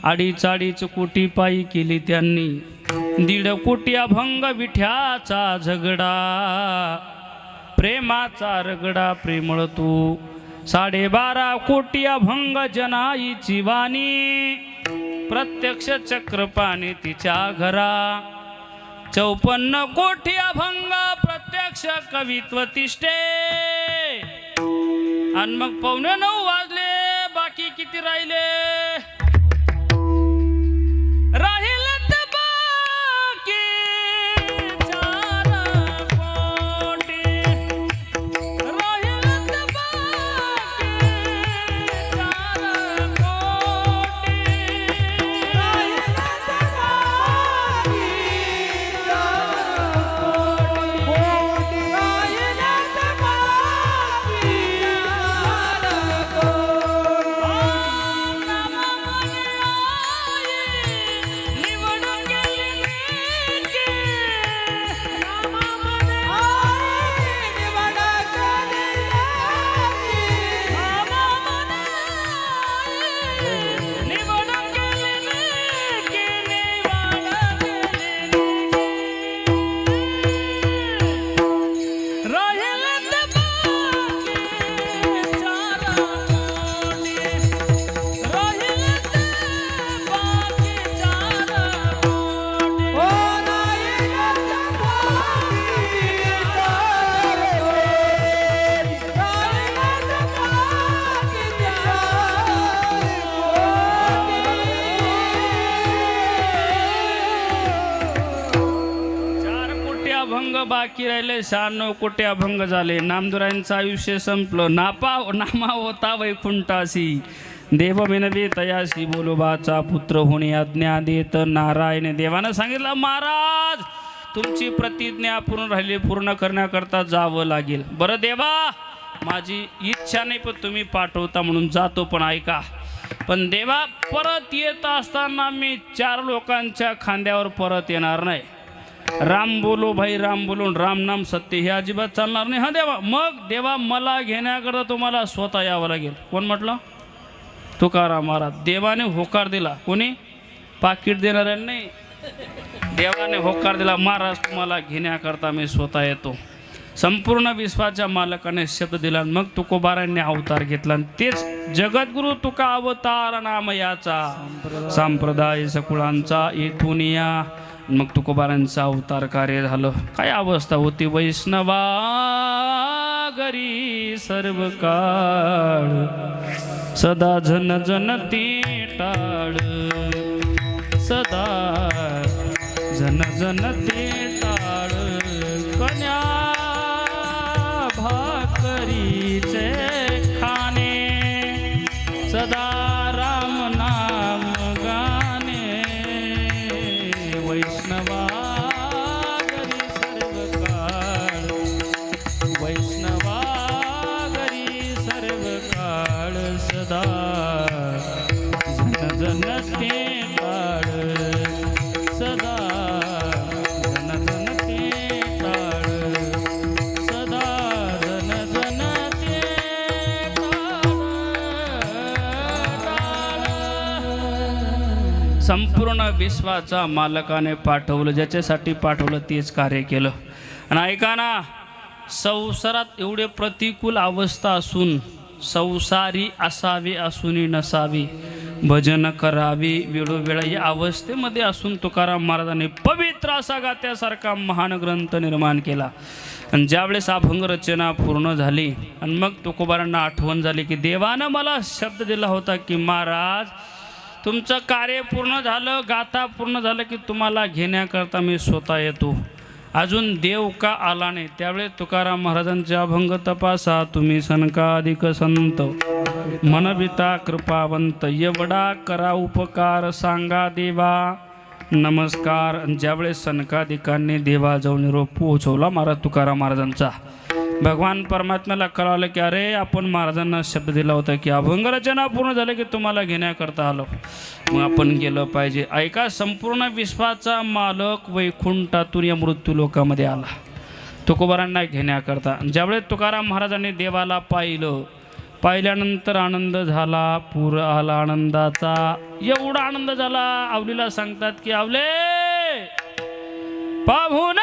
2.5 कोटी पायी केली त्यांनी. 1.5 कोटी अभंग विठ्याचा झगडा, प्रेमाचा रगडा प्रेमळ तू. 12.5 कोटी अभंग जनाईची वाणी, प्रत्यक्ष चक्रपाणी तिच्या घरा. 54 कोटी अभंग प्रत्यक्ष कवित्व तिष्ठे. आणि मग 8:45 वाजले, बाकी किती राहिले? बाकी राहिले 96 कोटी अभंग झाले. नामदेवांचं आयुष्य संपलं. नामा होता वैकुंठासी, देव विनवे तयासी, बोलोबाचा पुत्र होणे आज्ञा देत नारायण. देवानं सांगितलं, महाराज तुमची प्रतिज्ञा पूर्ण राहिली, पूर्ण करण्याकरता जावं लागेल. बरं देवा, माझी इच्छा नाही पण तुम्ही पाठवता म्हणून जातो. पण ऐका, पण देवा परत येत असताना मी 4 लोकांच्या खांद्यावर परत येणार नाही. राम बोलो भाई राम बोलून राम नाम सत्य हे अजिबात चालणार नाही. हा देवा, मग देवा मला घेण्याकरता तुम्हाला स्वतः यावं लागेल. कोण म्हटलं? तुकाराम महाराज. देवाने होकार दिला. कोणी? पाकिट देणाऱ्यांनी नाही, देवाने होकार दिला. महाराज तुम्हाला घेण्याकरता मी स्वतः येतो. संपूर्ण विश्वाच्या मालकाने शब्द दिला. मग तुकोबारांनी अवतार घेतला. तेच जगद्गुरु तुका अवतार नाम याचा संप्रदाय सकुळांचा येथून या. मग तुकोबारांचं अवतार कार्य झालं. काय अवस्था होती? वैष्णवा घरी सर्व काळ सदा जन जन ते टाळ, सदा जन जन ते टाळ. कन्या भाकरीचे खाणे सदा राम नाम गाणे. वैष्णवा घरी सर्व काळ, वैष्णवा घरी सर्व काळ सदा जन जन ते टाळ, सदा जन जन ते टाळ, सदा जन जन ते टाळ. संपूर्ण विश्वाचा मालकाने पाठवलं, ज्याच्यासाठी पाठवलं तेच कार्य केलं. आणि ऐका ना, संसारात एवढे प्रतिकूल अवस्था असून, संसारी असावे असूनही नसावी, भजन करावी वेळोवेळा या अवस्थेमध्ये असून तुकाराम महाराजांनी पवित्र असा गात्यासारखा महान ग्रंथ निर्माण केला. आणि ज्यावेळेस अभंग रचना पूर्ण झाली आणि मग तुकोबारांना आठवण झाली की देवानं मला शब्द दिला होता की महाराज तुमचं कार्य पूर्ण झालं, गाथा पूर्ण झालं की तुम्हाला घेण्याकरता मी स्वतः येतो. अजून देव का आला नाही. त्यावेळेस तुकाराम महाराजांचे अभंग तपासा तुम्ही सनकाधिक संत मनविता कृपावंत, एवढा करा उपकार सांगा देवा नमस्कार. ज्यावेळेस सनकाधिकांनी देवाजवळ निरोप पोहोचवला महाराज तुकाराम महाराजांचा, भगवान परमात्म्याला कळालं की अरे आपण महाराजांना शब्द दिला होता की अभंग रचना पूर्ण झालं की तुम्हाला घेण्याकरता आलो, मग आपण गेलं पाहिजे. ऐका, संपूर्ण विश्वाचा मालक वैकुंठातून या मृत्यू लोकामध्ये आला तुकोबारांना घेण्याकरता. ज्यावेळेस तुकाराम महाराजांनी देवाला पाहिल्यानंतर आनंद झाला, पूर आला आनंदाचा. एवढा आनंद झाला, आवलीला सांगतात की आवले पाहून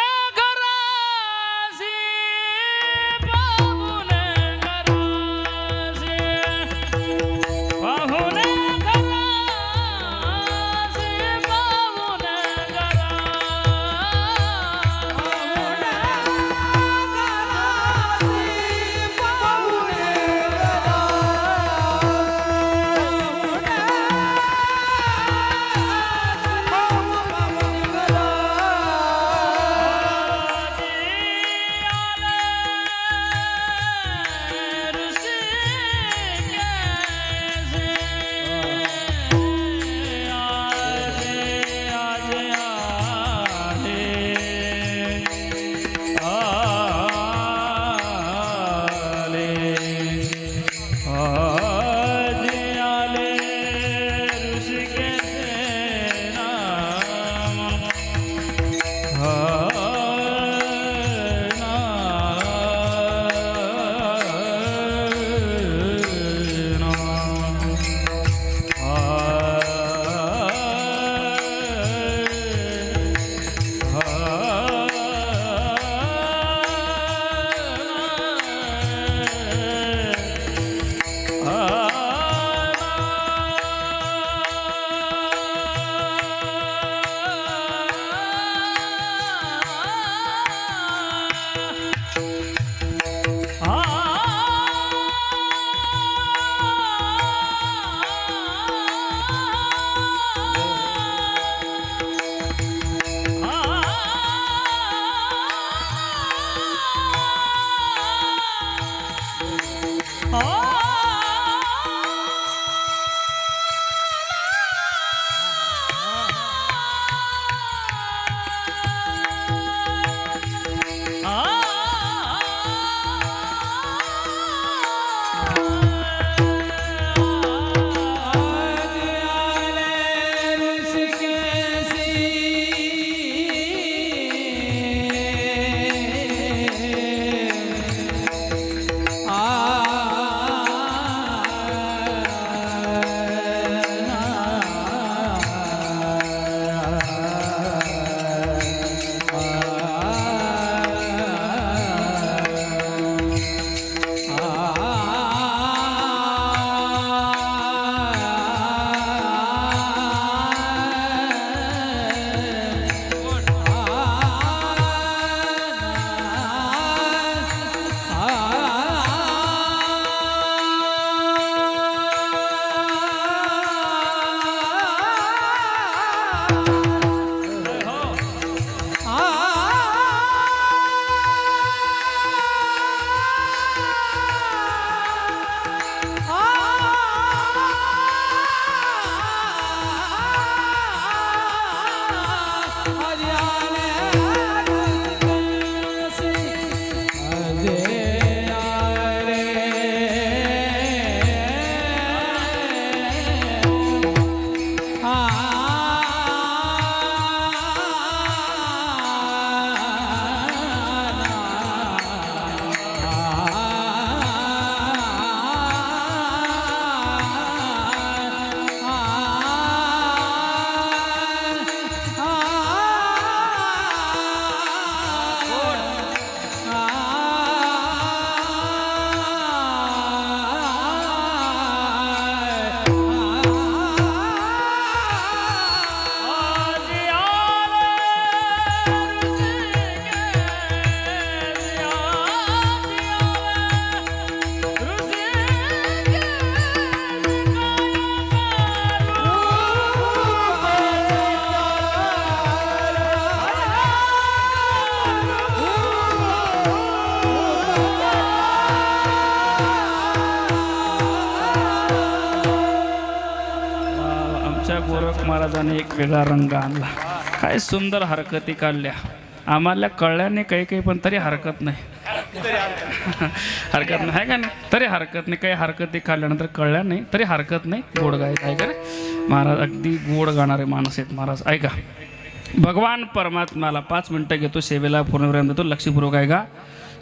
महाराजांनी एक वेगळा रंग आणला. काय सुंदर हरकती काढल्या. आम्हाला कळल्याने काही पण तरी हरकत नाही. हरकत नाही आहे का नाही? तरी हरकत नाही. काही हरकती काढल्यानंतर कळल्या नाही तरी हरकत नाही. गोड गायचं आहे का रे महाराज? अगदी गोड गाणारे माणूस आहेत महाराज. ऐका, भगवान परमात्म्याला 5 मिनटं घेतो सेवेला पूर्णपर्यंत देतो. लक्षपूर्वक आहे का?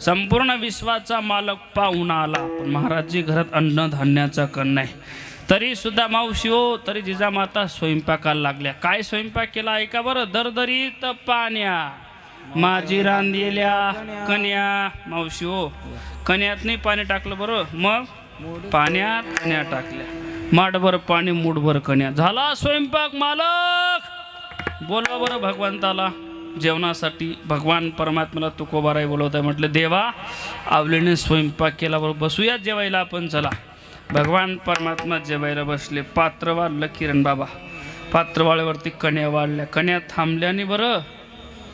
संपूर्ण विश्वाचा मालक पाहून आला, पण महाराजजी घरात अन्नधान्याचा कण नाही. तरी सुद्धा मावशी हो, तरी जिजामाता स्वयंपाकाला लागल्या. काय स्वयंपाक केला ऐका बरं. दरदरीत पाण्या माझी रांधलेल्या कन्या. मावशी हो, कन्यात नाही पाणी टाकलं बरं, मग पाण्यात कन्या टाकल्या. माठभर पाणी मूठभर कन्या. झाला स्वयंपाक मालक. बोलवा बरं भगवंताला जेवणासाठी. भगवान परमात्म्याला तुकोबाराय बोलवत आहे. म्हटलं देवा आवलीने स्वयंपाक केला, बरोबर बसूया जेवायला आपण, चला. भगवान परमात्मा जेवायला बसले. पात्र वाढलं किरण बाबा. पात्रवाळ्यावरती कन्या वाढल्या. कन्या थांबल्याने बरं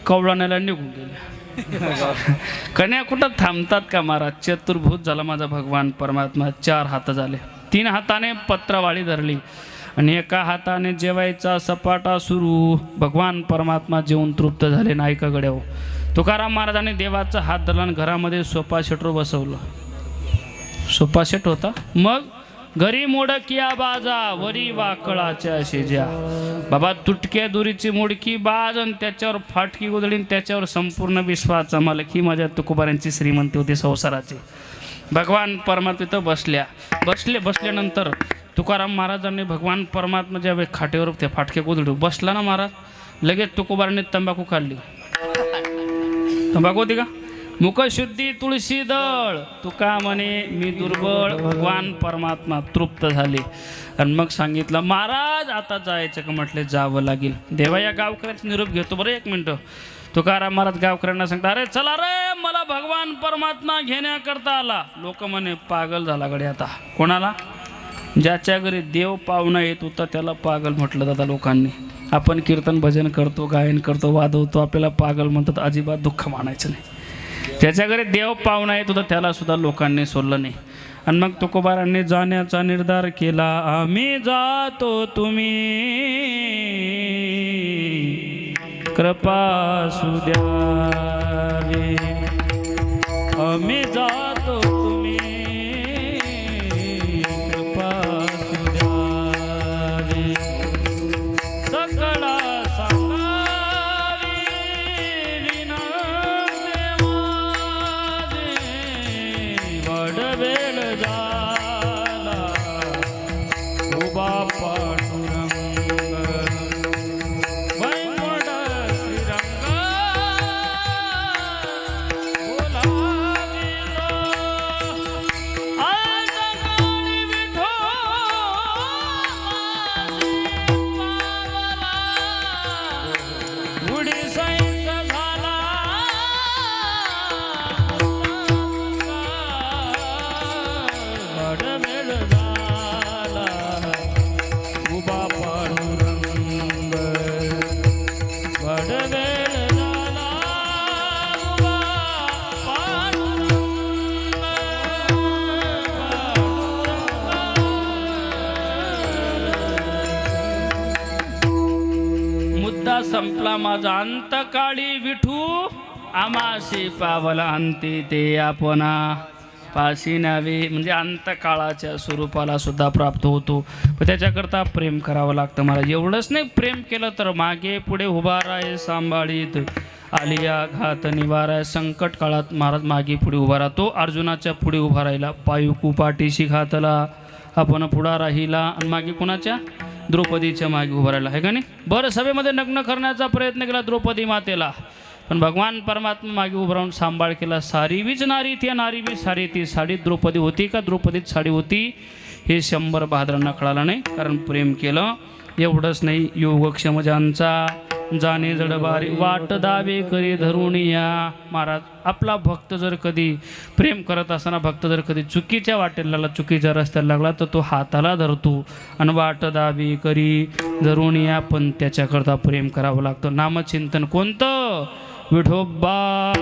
कवळाण्याला निघून गेल्या. कन्या कुठं थांबतात का महाराज? चतुर्भुत झाला माझा भगवान परमात्मा. 4 हात झाले. 3 हाताने पत्रावाळी धरली आणि एका हाताने जेवायचा सपाटा सुरू. भगवान परमात्मा जेवून तृप्त झाले. नायका गड्याव तुकाराम महाराजांनी देवाचा हात धरला आणि घरामध्ये सोफा सेटवर बसवलं. सोफा सेट होता. मग घरी मोडकिया बाजा वरी वाकळाच्या शेजा. बाबा तुटक्या दुरीची मोडकी बाज आणि त्याच्यावर फाटकी गोधडी, त्याच्यावर संपूर्ण विश्वाचा मालक. ही माझ्या तुकोबारांची श्रीमंती होती संसाराची. भगवान परमात्मा तिथं बसल्यानंतर तुकाराम महाराजांनी भगवान परमात्मा ज्यावेळी खाटेवर त्या फाटक्या गोधडी बसला ना महाराज, लगेच तुकोबारांनी तंबाखू खाल्ली. तंबाखू होती का? मुखशुद्धी तुळशी दळ. तुका म्हणे मी दुर्बळ. भगवान परमात्मा तृप्त झाले आणि मग सांगितलं महाराज आता जायचं का? म्हटले जावं लागेल. देवा या गावकऱ्याचा निरोप घेतो बरं. 1 मिनटं. तुकाराम महाराज गावकऱ्यांना सांगता, अरे चला रे, मला भगवान परमात्मा घेण्याकरता आला. लोक म्हणे पागल झाला गडे आता. कोणाला? ज्याच्या घरी देव पाहुणा येत होता त्याला पागल म्हटलं जातं लोकांनी. आपण कीर्तन भजन करतो, गायन करतो, वाजवतो, आपल्याला पागल म्हणतात. अजिबात दुःख मानायचं नाही. ज्याच्या घरी देव पाहुणा येत होता त्याला सुद्धा लोकांनी सोडलं नाही. आणि मग तुकोबारांनी जाण्याचा निर्धार केला. आम्ही जातो तुम्ही कृपा सुद्यावे. आम्ही जातो तुम्ही कृपा सुद्यावे. सकळा वेळ झाला उभा पांडुरंग वैकुंठ श्रीरंग बोलाविलो आजकाळी विठो मावला उडी सैन्य झाला. वेळ झाला उभा पांडुरंग. वेळ झाला उभा पांडुरंग. मुद्दा संपला माझा. अंतकाळी विठू आमाशी पावला अंती ते आपणा पाशी न्यावे. म्हणजे अंतकाळाच्या स्वरूपाला सुद्धा प्राप्त होतो, पण त्याच्याकरता प्रेम करावं लागतं मला. एवढंच नाही, प्रेम केलं तर मागे पुढे उभा राहे सांभाळीत आलिया घात निवाराय. संकट काळात महाराज मागे पुढे उभा राहतो. अर्जुनाच्या पुढे उभा राहिला. पायुकू पाठीशी घातला आपण पुढा राहिला आणि मागे कोणाच्या? द्रौपदीच्या मागे उभा राहिला आहे का नाही? बरं, सभेमध्ये नग्न करण्याचा प्रयत्न केला द्रौपदी मातेला, पण भगवान परमात्मा मागे उभं राहून सांभाळ केला. सारी वीज नारी ती नारी बी सारी ती. साडी द्रौपदी होती का द्रौपदीत साडी होती हे 100 बहादरांना कळालं नाही, कारण प्रेम केलं. एवढंच नाही, योगक्षम ज्यांचा जाणे जडबारी वाट दावे करी धरून या. महाराज आपला भक्त जर कधी प्रेम करत असताना भक्त जर कधी चुकीच्या वाटेला लागला, चुकीच्या रस्त्याला लागला, तर तो हाताला धरतो आणि वाट दावे करी धरून या. पण त्याच्याकरता प्रेम करावं लागतं. नामचिंतन कोणतं? विठोबा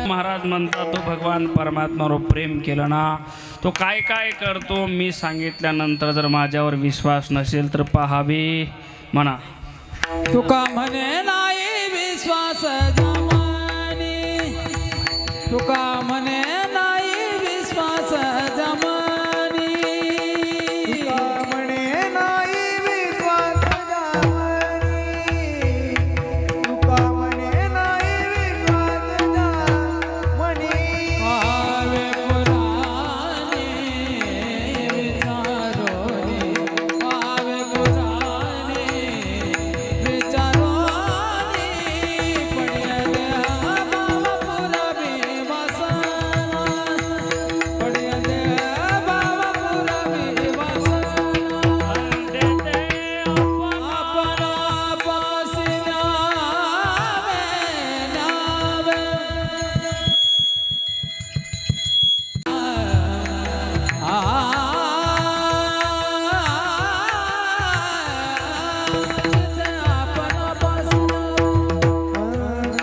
महाराज म्हणतात तो भगवान भगवान परमात्म्यावर प्रेम केलं ना, तो काय काय करतो मी सांगितल्यानंतर जर माझ्यावर विश्वास नसेल तर पहावे म्हणा. तुका म्हणे नाही विश्वास जमानी, तुका म्हणे नाही विश्वास जमानी, तुका म्हणे नाही विश्वास जमानी, तुका म्हणे नाही विश्वास जमानी. पावे पुराणे विचारोनी, पावे पुराणे विचारोनी, पड्या द्या बाबापुरावी वासना, पड्या द्या बाबापुरावी वासना. आपण पासी न्यावे, न्यावे.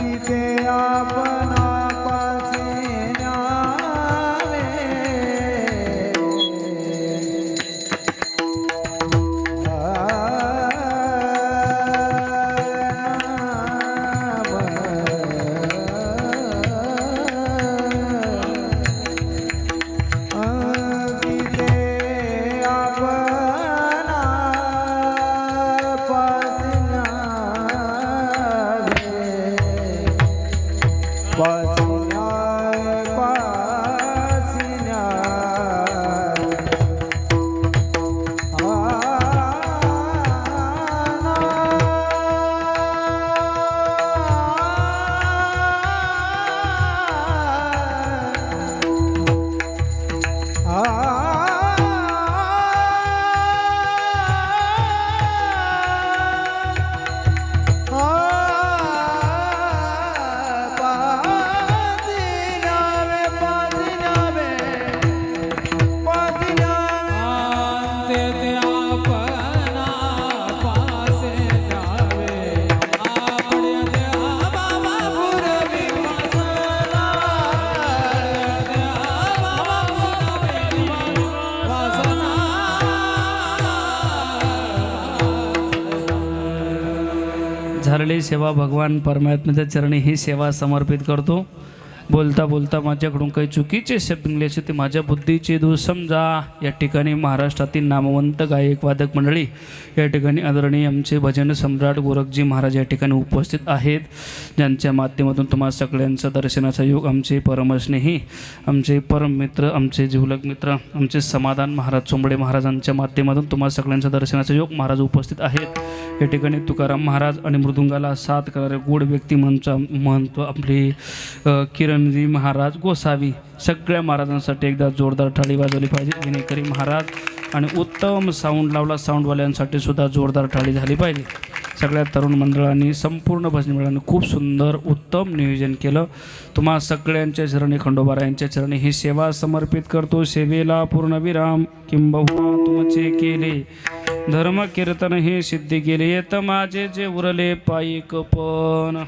तिथे आपणापासी न्यावे. झालेली सेवा भगवान परमात्म्याच्या चरणी ही सेवा समर्पित करतो. बोलता बोलता माझ्याकडून काही चुकीचे शब्द निघाले असेल ते माझ्या बुद्धीचे दोष समजा. या ठिकाणी महाराष्ट्रातील नामवंत गायक वादक मंडळी, या ठिकाणी आदरणीय आमचे भजन सम्राट गोरखजी महाराज या ठिकाणी उपस्थित आहेत, ज्यांच्या माध्यमातून तुम्हा सगळ्यांचं दर्शनाचा योग आमचे परमस्नेही, आमचे परम मित्र, आमचे जिवलग मित्र, आमचे समाधान महाराज चोंबडे महाराजांच्या माध्यमातून तुम्हा सगळ्यांचा दर्शनाचा योग महाराज उपस्थित आहेत. या ठिकाणी तुकाराम महाराज आणि मृदुंगाला साथ करणारे गोड व्यक्ती म्हणतो आपले किरणजी महाराज गोसावी, सगळ्या महाराजांसाठी एकदा जोरदार टाळी वाजवली पाहिजे. विनेकरी महाराज आणि उत्तम साऊंड लावला, साऊंडवाल्यांसाठी सुद्धा जोरदार टाळी झाली पाहिजे. सगळ्या तरुण मंडळांनी, संपूर्ण भजन मंडळांनी खूप सुंदर उत्तम नियोजन केलं. तुम्हा सगळ्यांच्या चरणी, खंडोबारायांच्या चरणी ही सेवा समर्पित करतो. सेवेला पूर्णविराम किंबहुना तुमचे केले, धर्म कीर्तन हे सिद्धी केले, येत माझे जे उरले पायिक पण.